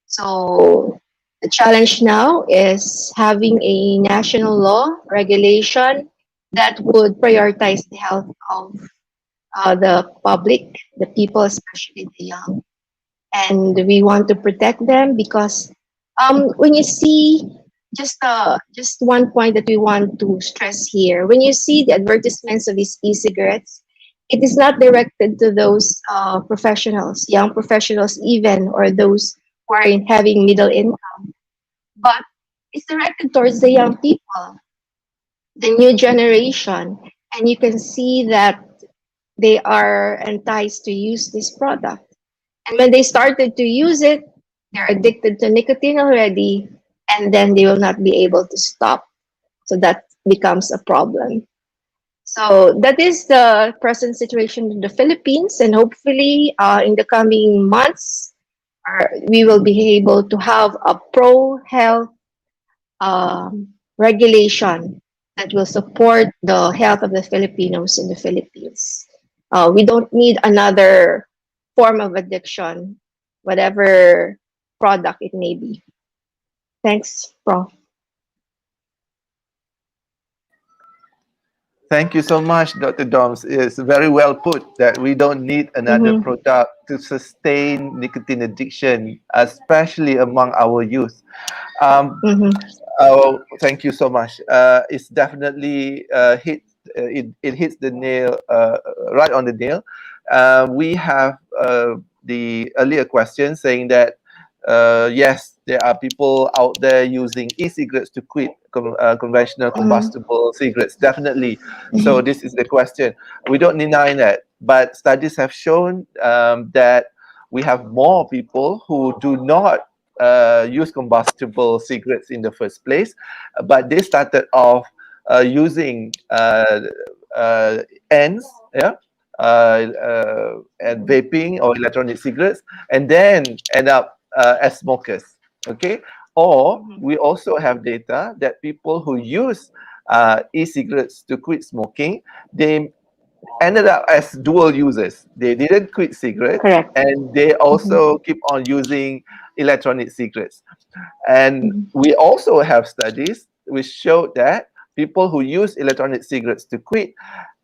So the challenge now is having a national law regulation that would prioritize the health of the public, the people, especially the young. And we want to protect them because when you see just one point that we want to stress here, when you see the advertisements of these e-cigarettes, it is not directed to those professionals, young professionals even, or those who are in having middle income, but it's directed towards the young people, the new generation, and you can see that they are enticed to use this product. And when they started to use it, they're addicted to nicotine already, and then they will not be able to stop. So that becomes a problem. So that is the present situation in the Philippines, and hopefully, in the coming months, we will be able to have a pro-health regulation that will support the health of the Filipinos in the Philippines. We don't need another form of addiction, whatever product it may be. Thanks, Prof. Thank you so much, Dr. Doms. It's very well put that we don't need another Mm-hmm. product to sustain nicotine addiction, especially among our youth. Um, Mm-hmm. Thank you so much. It's definitely it hits the nail right on the nail. We have the earlier question saying that yes, there are people out there using e-cigarettes to quit conventional combustible cigarettes. Definitely. So this is the question. We don't deny that, but studies have shown that we have more people who do not use combustible cigarettes in the first place, but they started off using ends, yeah, and vaping or electronic cigarettes, and then end up as smokers. Okay, or we also have data that people who use e-cigarettes to quit smoking, they ended up as dual users. They didn't quit cigarettes, Correct. and they also keep on using electronic cigarettes. And we also have studies which showed that people who use electronic cigarettes to quit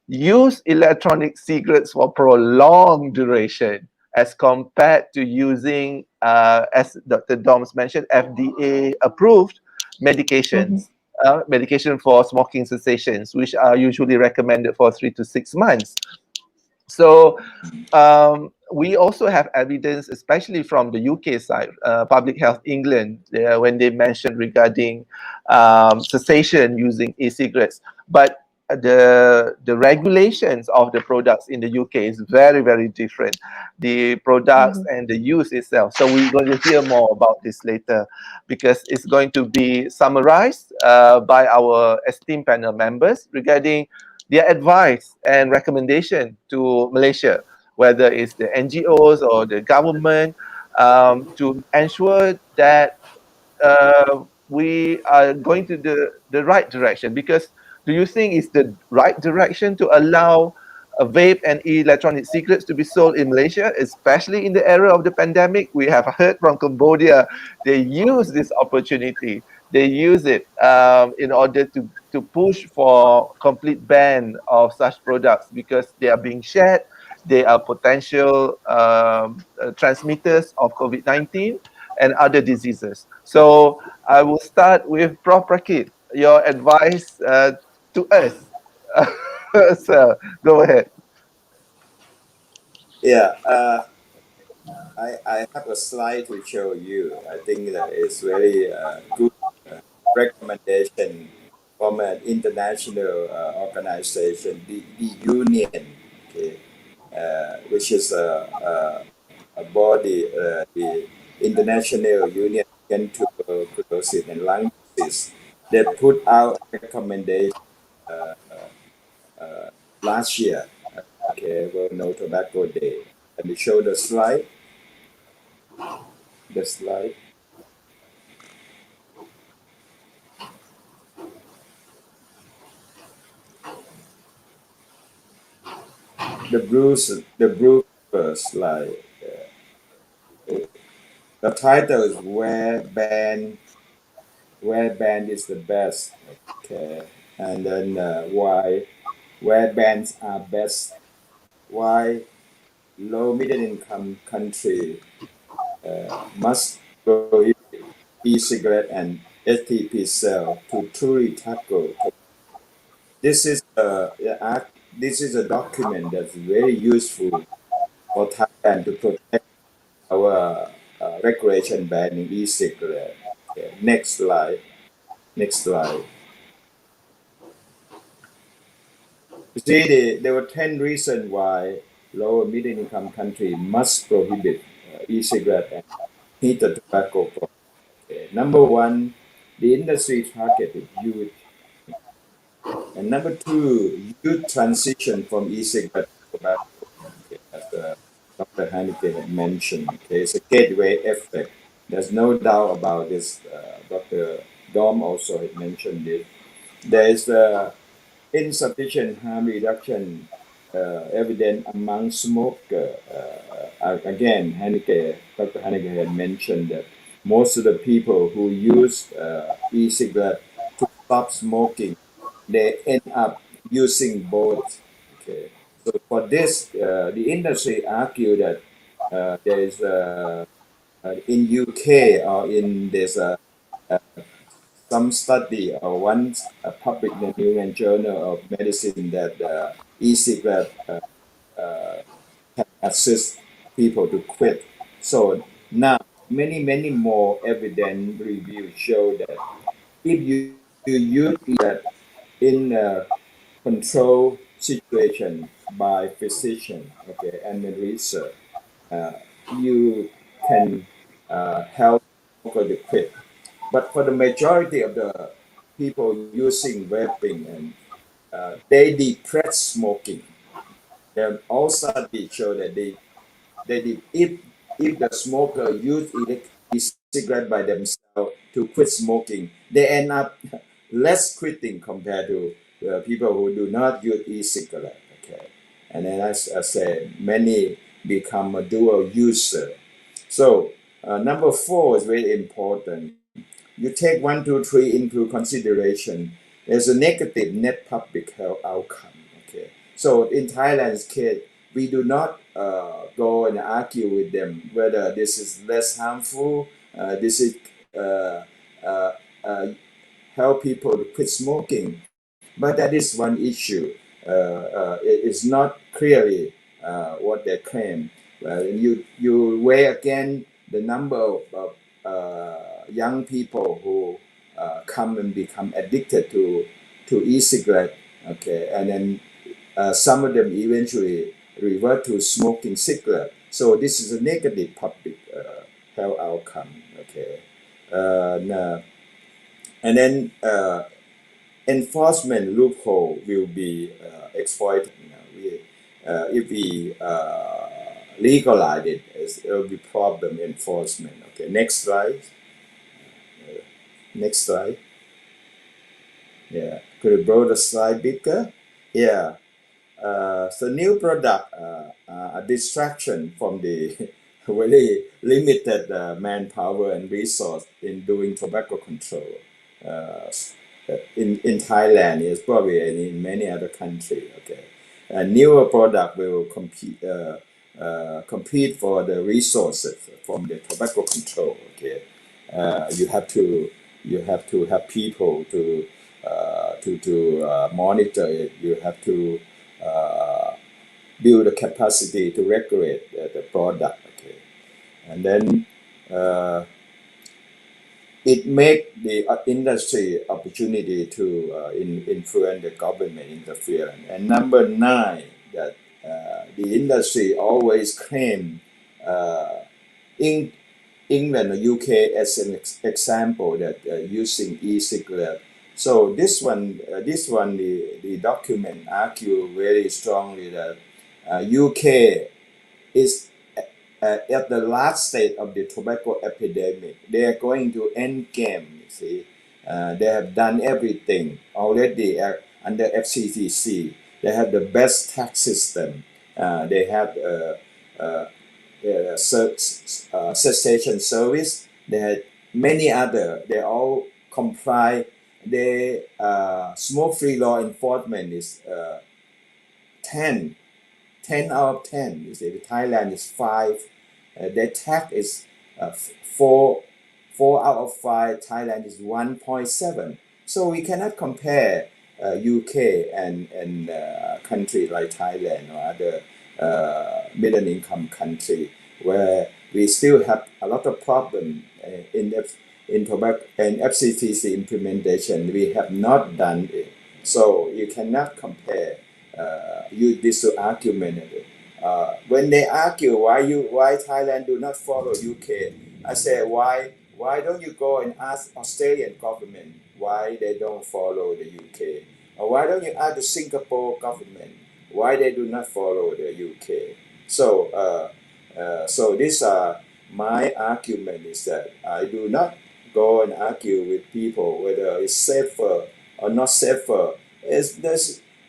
use electronic cigarettes for prolonged duration as compared to using, as Dr. Doms mentioned, FDA approved medications, medication for smoking cessations, which are usually recommended for 3 to 6 months. So we also have evidence, especially from the UK side, Public Health England, when they mentioned regarding cessation using e-cigarettes. But the regulations of the products in the UK is very, very different. The products and the use itself. So we're going to hear more about this later, because it's going to be summarized by our esteemed panel members regarding their advice and recommendation to Malaysia, whether it's the NGOs or the government, to ensure that we are going to the right direction. Because do you think it's the right direction to allow vape and electronic cigarettes to be sold in Malaysia, especially in the era of the pandemic? We have heard from Cambodia, they use this opportunity. They use it in order to push for complete ban of such products, because they are being shared. They are potential transmitters of COVID-19 and other diseases. So I will start with Prof. Prakit, your advice to us. So go ahead. Yeah, I have a slide to show you. I think that is very good recommendation from an international organization, the union, okay, which is a body, the International Union Against Tuberculosis and Lung Disease. They put out a recommendation last year, okay, World No Tobacco Day. Let me show the slide. The slide. The blue first slide. The title is where band is the best. Okay, and then where bands are best. Why low middle income country must prohibit e-cigarette and STP sale to truly tackle. This is a document that's very useful for Thailand to protect our regulation banning e-cigarette. Okay. Next slide. Next slide. You see, there were 10 reasons why lower middle income country must prohibit e-cigarette and heated tobacco products. Okay. Number one, the industry targeted youth. And number two, youth transition from e-cigarette to tobacco. Okay. As Dr. Haneke had mentioned, okay, it's a gateway effect. There's no doubt about this. Dr. Dom also had mentioned it. There is insufficient harm reduction evident among smokers. Again, Dr. Haneke had mentioned that most of the people who use e-cigarette to stop smoking, they end up using both. Okay. So for this, the industry argue that there is in UK or in this some study or one published in the New England Journal of Medicine that e-cigarette can assist people to quit. So now many more evidence reviews show that if you use e-cigarette in a control situation by physician, okay, and the research, you can help smoker to quit. But for the majority of the people using vaping, and they depress smoking. Then all studies show that if the smoker use e-cigarette by themselves to quit smoking, they end up less quitting compared to people who do not use e-cigarette. Okay, and then as I said, many become a dual user. So number 4 is very important. You take 1, 2, 3 into consideration. There's a negative net public health outcome. Okay, so in Thailand's case, we do not go and argue with them whether this is less harmful, this is uh, uh, help people to quit smoking. But that is one issue. It is not clearly what they claim. You weigh again the number of young people who come and become addicted to e-cigarette. Okay, and then some of them eventually revert to smoking cigarette. So this is a negative public health outcome. Okay, and then enforcement loophole will be exploited. If we legalize it, it will be problem enforcement. Okay, next slide. Next slide. Yeah, could you blow the slide bigger? Yeah. So new product, a distraction from the very limited manpower and resource in doing tobacco control. Uh, in Thailand, is probably in many other countries. Okay, a newer product will compete for the resources from the tobacco control. Okay, you have to have people to monitor it. You have to build the capacity to regulate the product. Okay, and then it make the industry opportunity to influence the government interference. And number 9, that the industry always claim in England or UK as an example that using e-cigarette. So the document argue very strongly that UK is at the last stage of the tobacco epidemic. They are going to end game. You see, they have done everything already under FCTC. They have the best tax system. They have cessation service. They had many other. They all comply. They smoke-free law enforcement is 10 out of 10. You see, Thailand is 5. Their tax is 4 out of 5. Thailand is 1.7. So we cannot compare UK and country like Thailand or other middle income country where we still have a lot of problem in tobacco and FCTC implementation. We have not done it. So you cannot compare. Use this argument. When they argue why Thailand do not follow UK, I say why don't you go and ask Australian government why they don't follow the UK, or why don't you ask the Singapore government why they do not follow the UK? So these are my argument is that I do not go and argue with people whether it's safer or not safer.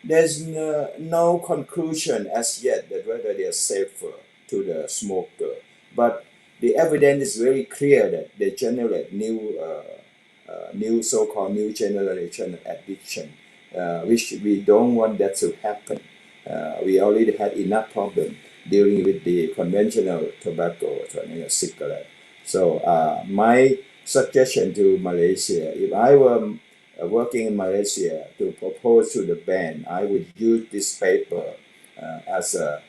There's no conclusion as yet that whether they are safer to the smoker, but the evidence is very clear that they generate new so-called new generation addiction, which we don't want that to happen. We already had enough problem dealing with the conventional tobacco, cigarette. So my suggestion to Malaysia, if I were working in Malaysia to propose to the ban, I would use this paper as a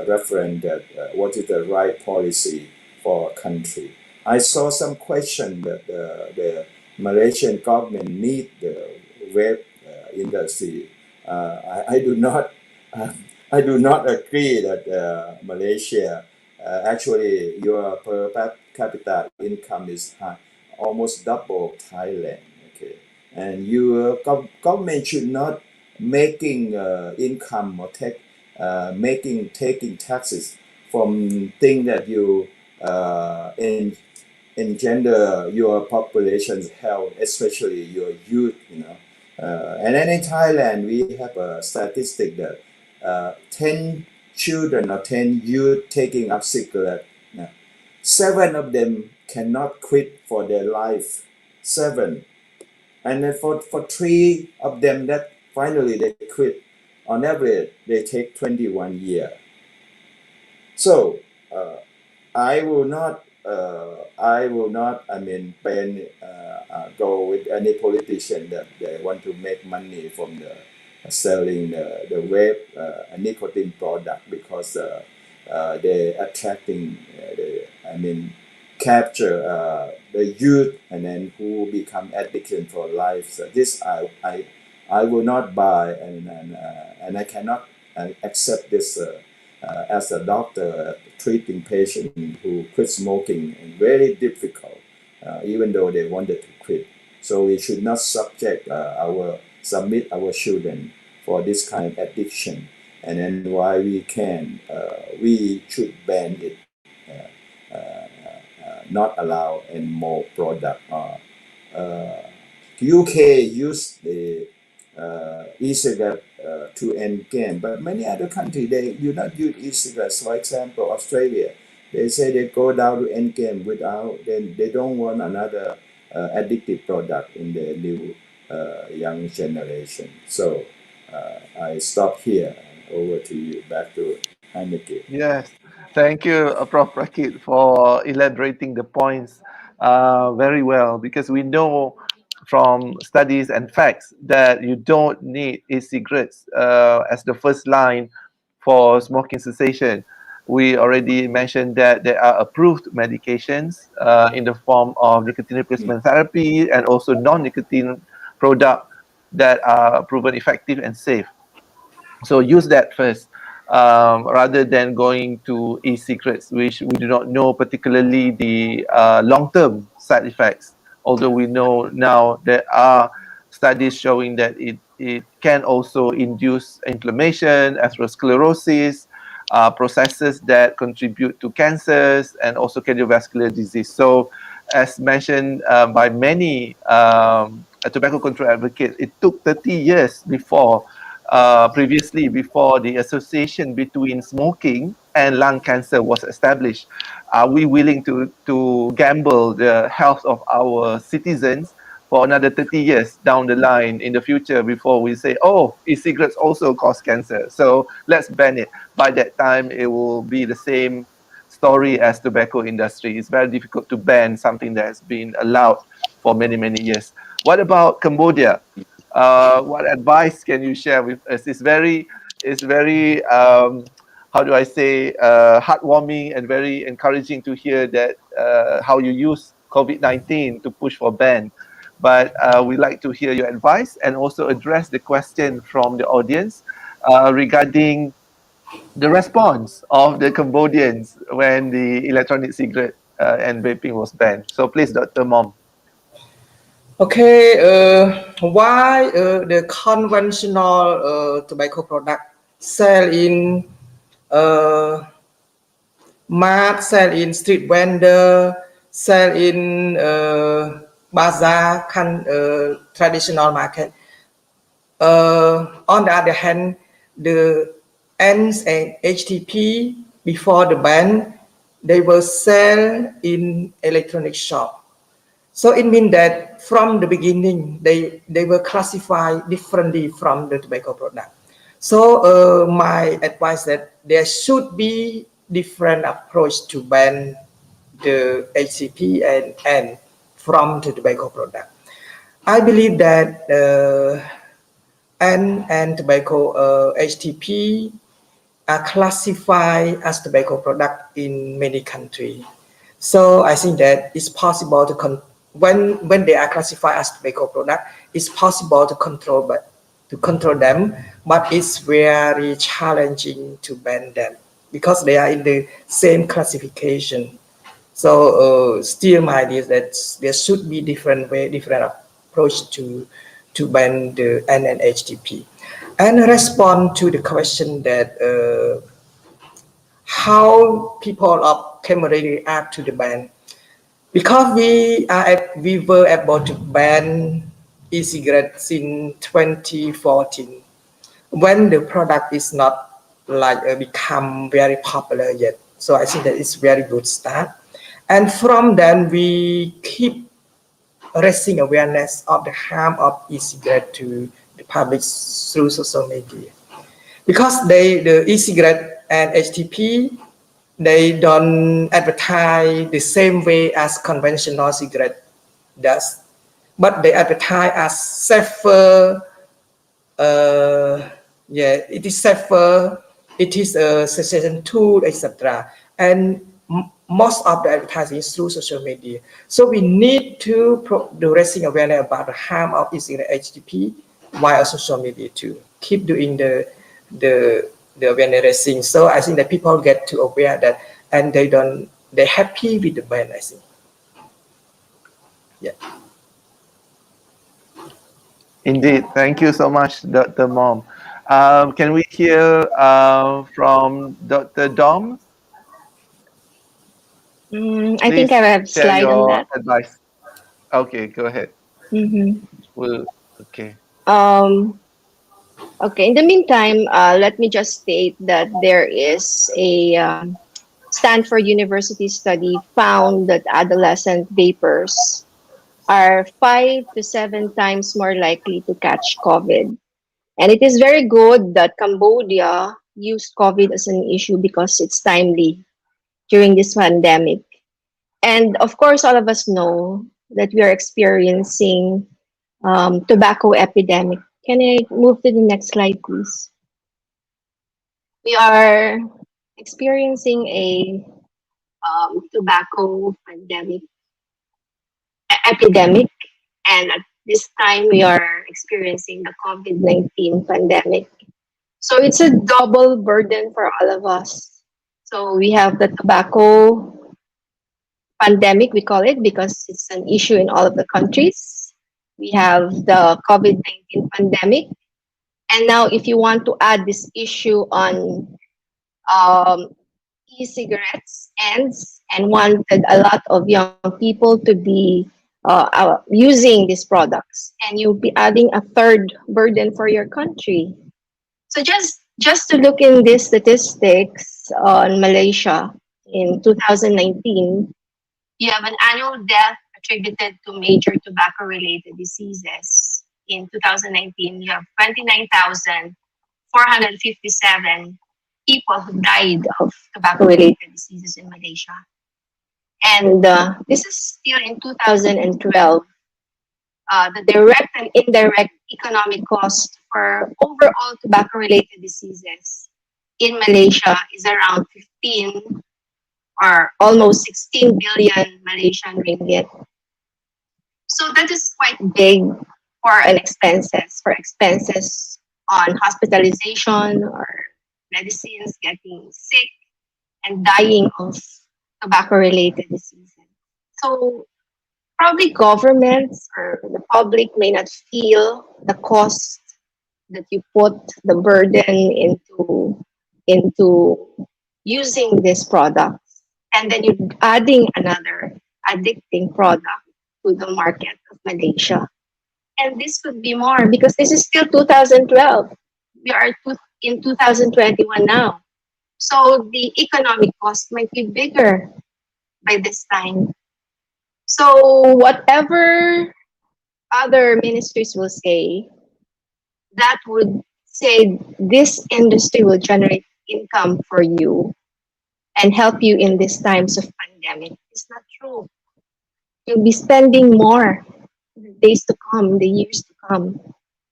reference that what is the right policy for a country. I saw some question that the Malaysian government need the vape industry. I do not I do not agree that Malaysia actually your per capita income is high, almost double Thailand. Okay, and your government should not making income or taking taxes from things that you engender your population's health, especially your youth. And then in Thailand, we have a statistic that 10 children or 10 youth taking up cigarette, 7 of them cannot quit for their life. 7. And then for 3 of them that finally they quit, on average, they take 21 years. So I will not, ban, go with any politician that they want to make money from the selling the vape nicotine product because they attracting, capture the youth and then who become addiction for life. So this I will not buy and I cannot accept this as a doctor treating patient who quit smoking and very difficult even though they wanted to quit. So we should not submit our children for this kind of addiction. And then why we should ban it, not allow any more product. UK used the e-cigarette to end game, but many other countries they do not use e-cigarettes. For example, Australia, they say they go down to end game without. Then they don't want another addictive product in the new young generation. So I stop here. Over to you. Back to Hanneke. Yes, thank you, Prof. Rakit, for elaborating the points very well because we know from studies and facts that you don't need e-cigarettes as the first line for smoking cessation. We already mentioned that there are approved medications in the form of nicotine replacement therapy and also non-nicotine product that are proven effective and safe. So use that first rather than going to e-cigarettes, which we do not know particularly the long-term side effects. Although we know now there are studies showing that it can also induce inflammation, atherosclerosis, processes that contribute to cancers and also cardiovascular disease. So as mentioned by many tobacco control advocates, it took 30 years previously before the association between smoking and lung cancer was established. Are we willing to gamble the health of our citizens for another 30 years down the line in the future before we say, oh, e-cigarettes also cause cancer, so let's ban it? By that time, it will be the same story as tobacco industry. It's very difficult to ban something that has been allowed for many, many years. What about Cambodia? What advice can you share with us? It's very how do I say, heartwarming and very encouraging to hear that how you use COVID-19 to push for ban. But we'd like to hear your advice and also address the question from the audience regarding the response of the Cambodians when the electronic cigarette and vaping was banned. So please, Dr. Mom. Okay, why the conventional tobacco product sell in mart, sell in street vendor, sell in bazaar, traditional market. On the other hand, the Ns and HTP before the ban, they will sell in electronic shop. So it means that from the beginning, they were classified differently from the tobacco product. So my advice that there should be different approach to ban the HCP and N from the tobacco product. I believe that N and tobacco HTP are classified as tobacco product in many countries. So I think that it's possible to when they are classified as tobacco product, it's possible to control, but to control them, but it's very challenging to ban them because they are in the same classification. So still my idea is that there should be different way, different approach to ban the NNHTP. And respond to the question that how people of Cambodia react to the ban. Because we were able to ban e-cigarettes in 2014 when the product is not like become very popular yet. So I think that it's very good start. And from then we keep raising awareness of the harm of e-cigarette to the public through social media. Because the e-cigarette and HTP, they don't advertise the same way as conventional cigarette does, but they advertise as safer. Yeah, it is safer. It is a cessation tool, etc. And most of the advertising is through social media. So we need to do raising awareness about the harm of using the HTTP via social media to keep doing the awareness raising. So I think that people get to aware that and they're happy with the ban, I think. Yeah. Indeed. Thank you so much, Dr. Mom. Can we hear from Dr. Dom? I think Please I have a share slide on your that. advice. Okay, go ahead. Mm-hmm. Well, okay. Um, okay, in the meantime, let me just state that there is a Stanford University study found that adolescent vapers are 5 to 7 times more likely to catch COVID. And it is very good that Cambodia used COVID as an issue because it's timely during this pandemic. And of course, all of us know that we are experiencing tobacco epidemic. Can I move to the next slide, please? We are experiencing a tobacco epidemic, and at this time we are experiencing the COVID-19 pandemic. So it's a double burden for all of us. So we have the tobacco pandemic, we call it, because it's an issue in all of the countries. We have the COVID-19 pandemic. And now, if you want to add this issue on um, e-cigarettes ends and wanted a lot of young people to be using these products, and you'll be adding a third burden for your country. So just to look in these statistics on Malaysia in 2019, you have an annual death attributed to major tobacco-related diseases. In 2019, you have 29,457 people who died of tobacco-related diseases in Malaysia. And this is still in 2012. The direct and indirect economic cost for overall tobacco-related diseases in Malaysia is around 15 or almost 16 billion Malaysian ringgit. So that is quite big for expenses on hospitalization or medicines, getting sick and dying of tobacco-related diseases. So probably governments or the public may not feel the cost that you put the burden into using this product, and then you're adding another addicting product to the market of Malaysia. And this could be more because this is still 2012. We are in 2021 now. So the economic cost might be bigger by this time. So whatever other ministries will say, that would say this industry will generate income for you and help you in these times of pandemic. It's not true. You'll be spending more in the days to come, the years to come,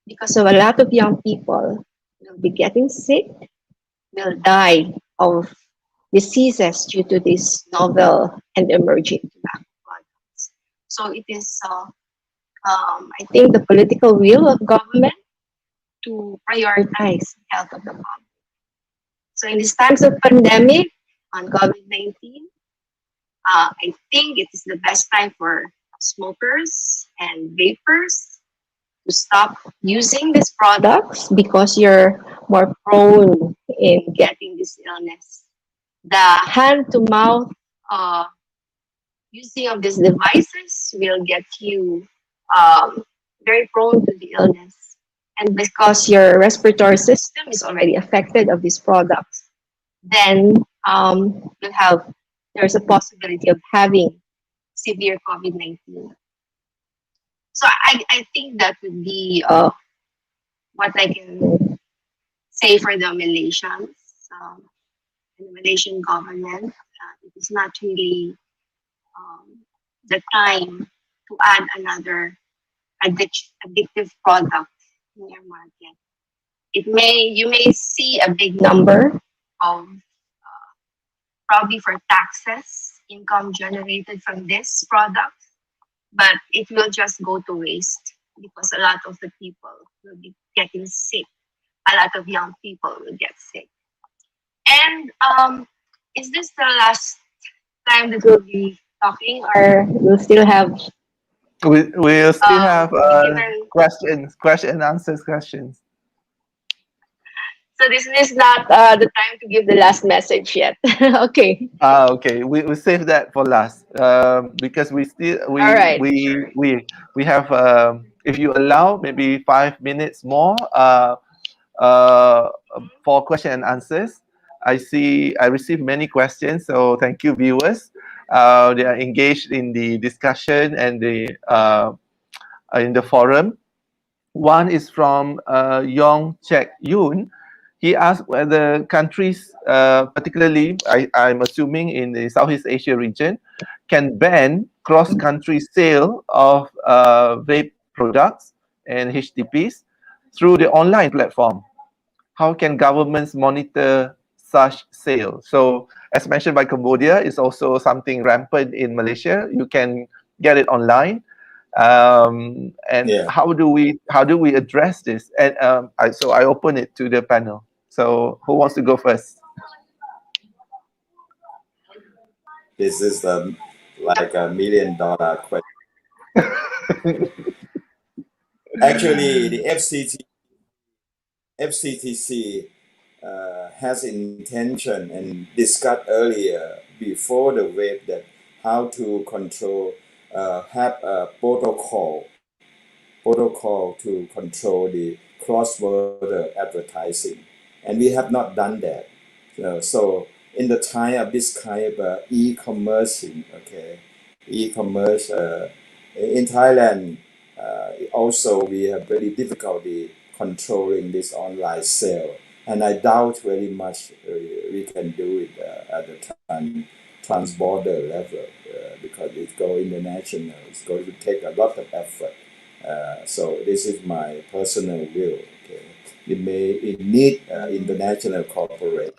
because of a lot of young people will be getting sick, will die of diseases due to these novel and emerging tobacco products. So it is, I think, the political will of government to prioritize health of the public. So in these times of pandemic on COVID-19, I think it is the best time for smokers and vapers to stop using these products because you're more prone in getting this illness. The hand to mouth using of these devices will get you very prone to the illness. And because your respiratory system is already affected of these products, then you'll have, there's a possibility of having severe COVID-19. So I think that would be what I can say for the Malaysians and the Malaysian government. It is not really the time to add another addictive product in your market. You may see a big number of probably for taxes income generated from this product, but it will just go to waste because a lot of the people will be getting sick. A lot of young people will get sick. And is this the last time that we'll be talking, or we'll still have We'll still have given? question and answers questions. So this is not the time to give the last message yet. Okay. Okay. We save that for last because we still All right. we have if you allow maybe 5 minutes more for question and answers. I received many questions, so thank you, viewers. They are engaged in the discussion and the in the forum. One is from Yong Chek Yoon. He asked whether countries, particularly I'm assuming in the Southeast Asia region, can ban cross-country sale of vape products and HTPs through the online platform. How can governments monitor such sale? So, as mentioned by Cambodia, it's also something rampant in Malaysia. You can get it online. And Yeah. how do we address this? And I open it to the panel. So, who wants to go first? This is like $1 million question. Actually, the FCTC has intention and discussed earlier before the wave that how to control, have a protocol to control the cross-border advertising, and we have not done that. So in the time of this kind of e-commerce, e-commerce in Thailand, also we have very difficulty controlling this online sale, and I doubt very much we can do it at the trans-border level because it's going international. It's going to take a lot of effort. So this is my personal view. Okay, it need international cooperation,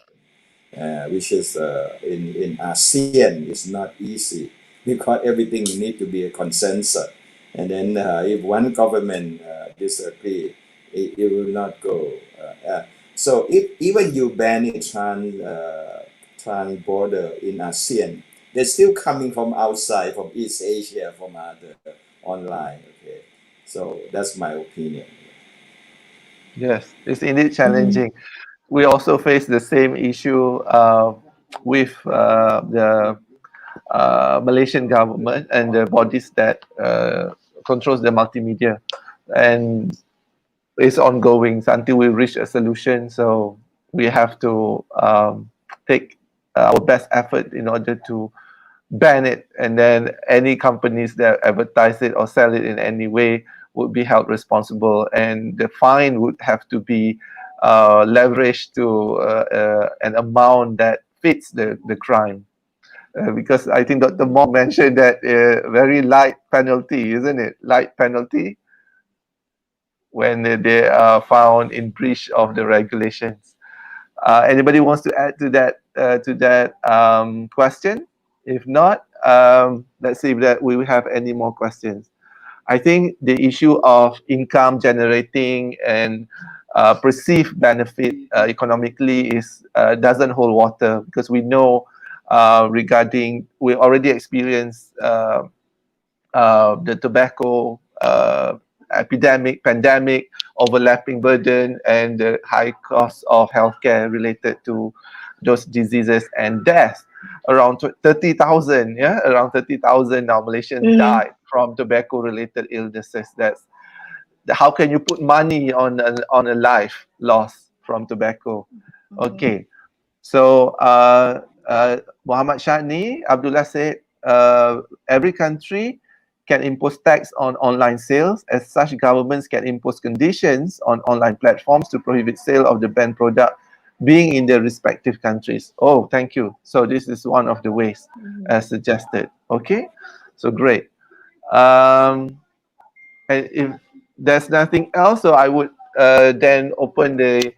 which is in ASEAN is not easy because everything need to be a consensus. And then if one government disagree, it will not go. So if even you ban it trans border in ASEAN, they're still coming from outside, from East Asia, from other online. Okay, so that's my opinion. Yes, it's indeed challenging. We also face the same issue with the Malaysian government and the bodies that controls the multimedia, and it's ongoing until we reach a solution. So we have to take our best effort in order to ban it, and then any companies that advertise it or sell it in any way would be held responsible, and the fine would have to be leveraged to an amount that fits the crime. Because I think Dr. Mok mentioned that very light penalty, isn't it? Light penalty when they are found in breach of the regulations. Anybody wants to add to that to that question? If not, let's see if that we have any more questions. I think the issue of income generating and perceived benefit economically is doesn't hold water, because we know regarding we already experienced the tobacco pandemic, overlapping burden, and the high cost of healthcare related to those diseases and deaths. Around 30,000, yeah, around 30,000 now Malaysians died from tobacco-related illnesses. That's how can you put money on a life lost from tobacco? Okay, so Muhammad Shani Abdullah said every country can impose tax on online sales. As such, governments can impose conditions on online platforms to prohibit sale of the banned product being in their respective countries. Oh, thank you. So this is one of the ways as suggested. Okay, so great. And if there's nothing else, so I would then open the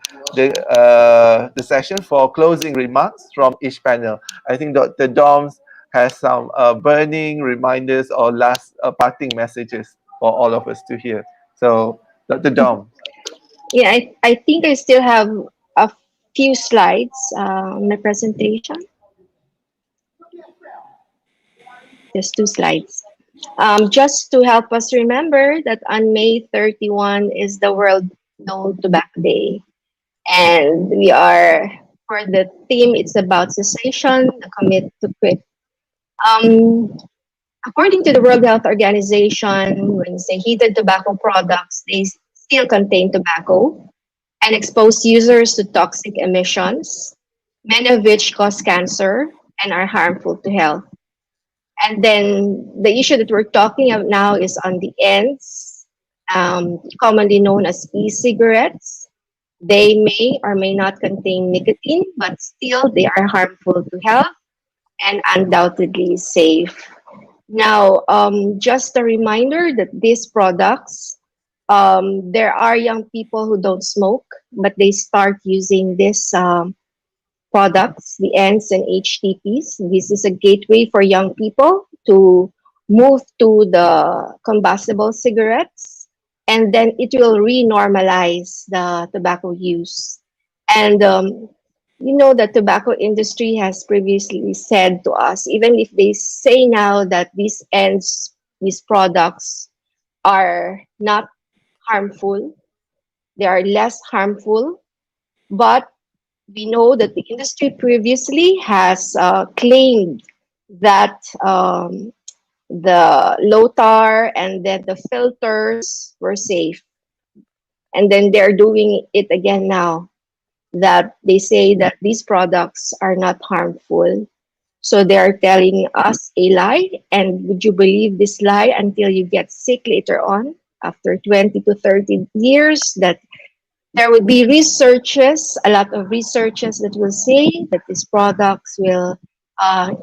session for closing remarks from each panel. I think Dr. Doms has some burning reminders or last parting messages for all of us to hear. So, Dr. Dom. Yeah, I think I still have a few slides on my presentation. Just 2 slides. Just to help us remember that on May 31 is the World No Tobacco Day. And we are, for the theme, it's about cessation, the commit to quit. According to the World Health Organization, when you say heated tobacco products, they still contain tobacco and expose users to toxic emissions, many of which cause cancer and are harmful to health. And then the issue that we're talking about now is on the ends, commonly known as e-cigarettes. They may or may not contain nicotine, but still they are harmful to health and undoubtedly safe. Now, just a reminder that these products, there are young people who don't smoke, but they start using these products, the ends and HTPs. This is a gateway for young people to move to the combustible cigarettes, and then it will re-normalize the tobacco use. And you know, the tobacco industry has previously said to us, even if they say now that these ends, these products are not harmful, they are less harmful, but we know that the industry previously has claimed that the low tar and then the filters were safe. And then they're doing it again now, that they say that these products are not harmful. So they're telling us a lie. And would you believe this lie until you get sick later on, after 20 to 30 years, that there will be researches, a lot of researches that will say that these products will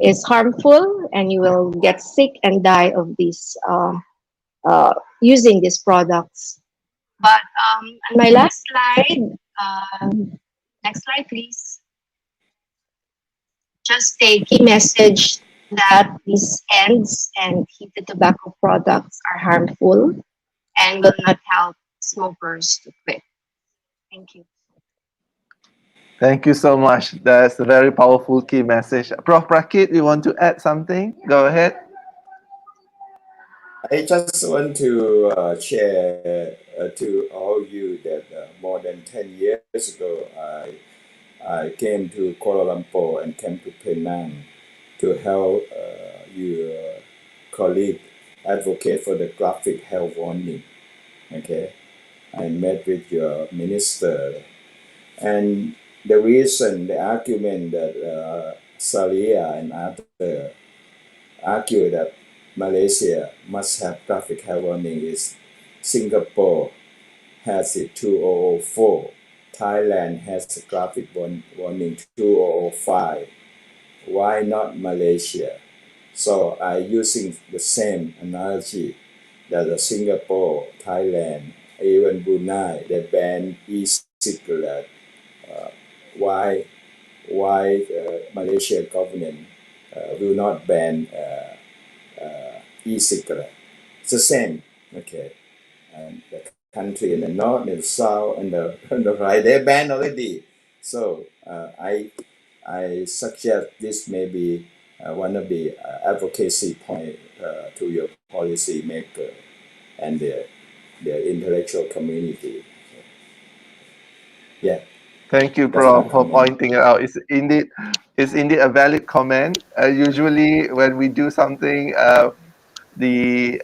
is harmful and you will get sick and die of these using these products. But on my last slide, next slide, please. Just a key message that these ends and heated tobacco products are harmful and will not help smokers to quit. Thank you. Thank you so much. That's a very powerful key message. Prof. Prakit, you want to add something? Go ahead. I just want to share to all you that more than 10 years ago, I came to Kuala Lumpur and came to Penang to help your colleague advocate for the graphic health warning. Okay, I met with your minister, and the reason, the argument that Salia and others argue that Malaysia must have graphic health warning is Singapore has it 2004, Thailand has a graphic warning 2005. Why not Malaysia? So I using the same analogy that the Singapore, Thailand, even Brunei, they ban e-cigarette. Why why Malaysia government will not ban e-cigarette. It's the same, okay. And the country in the north, in the south, and the right, they ban already. So I suggest this may be one of the advocacy point to your policy maker and the intellectual community. Yeah, Thank you, that's my Prof, for comment. pointing it out. It's indeed a valid comment. Usually, when we do something, the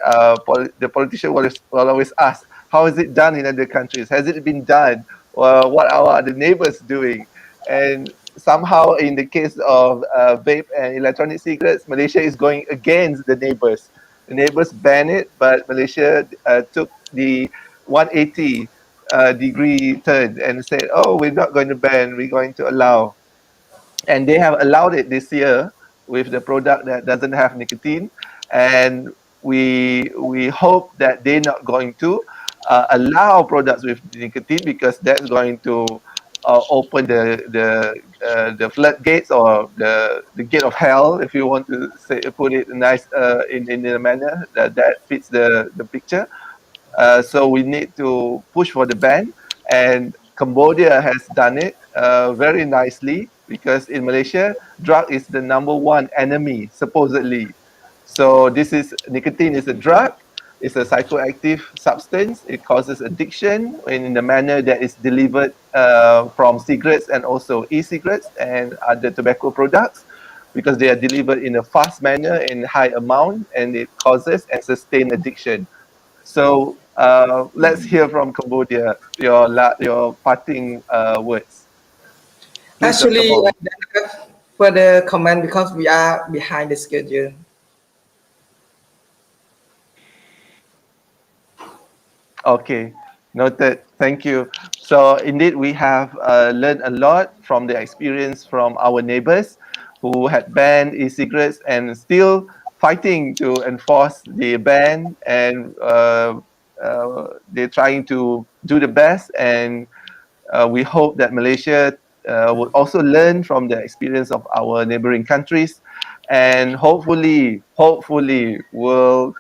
politician will always ask, how is it done in other countries? Has it been done? What are the neighbors doing? And somehow, in the case of vape and electronic cigarettes, Malaysia is going against the neighbors. The neighbors ban it, but Malaysia took the 180 degree turn and said, oh, we're not going to ban, we're going to allow. And they have allowed it this year with the product that doesn't have nicotine, and we hope that they're not going to allow products with nicotine, because that's going to open the floodgates, or the gate of hell, if you want to say, put it nice, in a manner that fits the picture. So we need to push for the ban, and Cambodia has done it very nicely, because in Malaysia, drug is the number one enemy, supposedly. So this is nicotine is a drug. It's a psychoactive substance. It causes addiction in the manner that is delivered from cigarettes and also e-cigarettes and other tobacco products, because they are delivered in a fast manner in high amount, and it causes and sustain addiction. So let's hear from Cambodia your parting words, please, Dr. Actually, Mom. for the comment because we are behind the schedule. Okay, noted. Thank you. So indeed, we have learned a lot from the experience from our neighbors who had banned e-cigarettes and still fighting to enforce the ban, and they're trying to do the best, and we hope that Malaysia would also learn from the experience of our neighboring countries, and hopefully will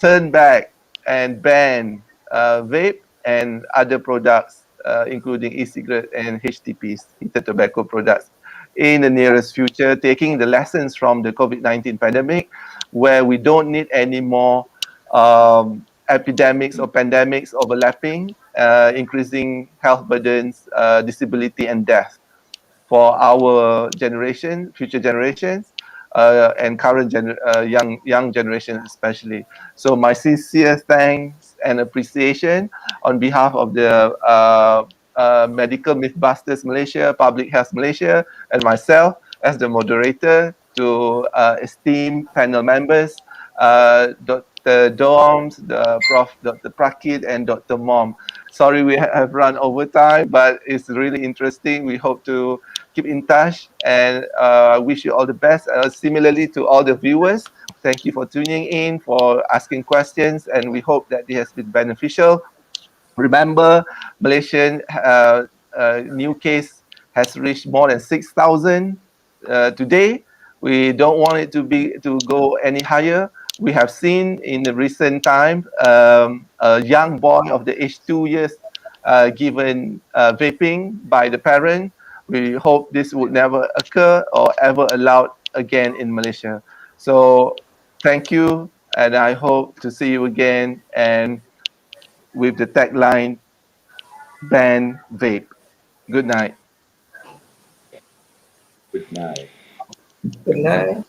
turn back and ban vape and other products, including e-cigarette and HTPs, heated tobacco products, in the nearest future, taking the lessons from the COVID-19 pandemic, where we don't need any more epidemics or pandemics overlapping, increasing health burdens, disability, and death for our generation, future generations, and current young generations especially. So my sincere thanks and appreciation on behalf of the Medical Mythbusters Malaysia, Public Health Malaysia, and myself as the moderator, to esteemed panel members, Dr. Doms, the Prof. Dr. Prakit, and Dr. Mom. Sorry we have run over time, but it's really interesting. We hope to keep in touch, and wish you all the best. Similarly to all the viewers, thank you for tuning in, for asking questions, and we hope that it has been beneficial. Remember, Malaysian new case has reached more than 6,000 today. We don't want it to go any higher. We have seen in the recent time a young boy of the age 2 years given vaping by the parent. We hope this would never occur or ever allowed again in Malaysia. So thank you, and I hope to see you again, and with the tagline, ban vape. Good night. Good night. Good night.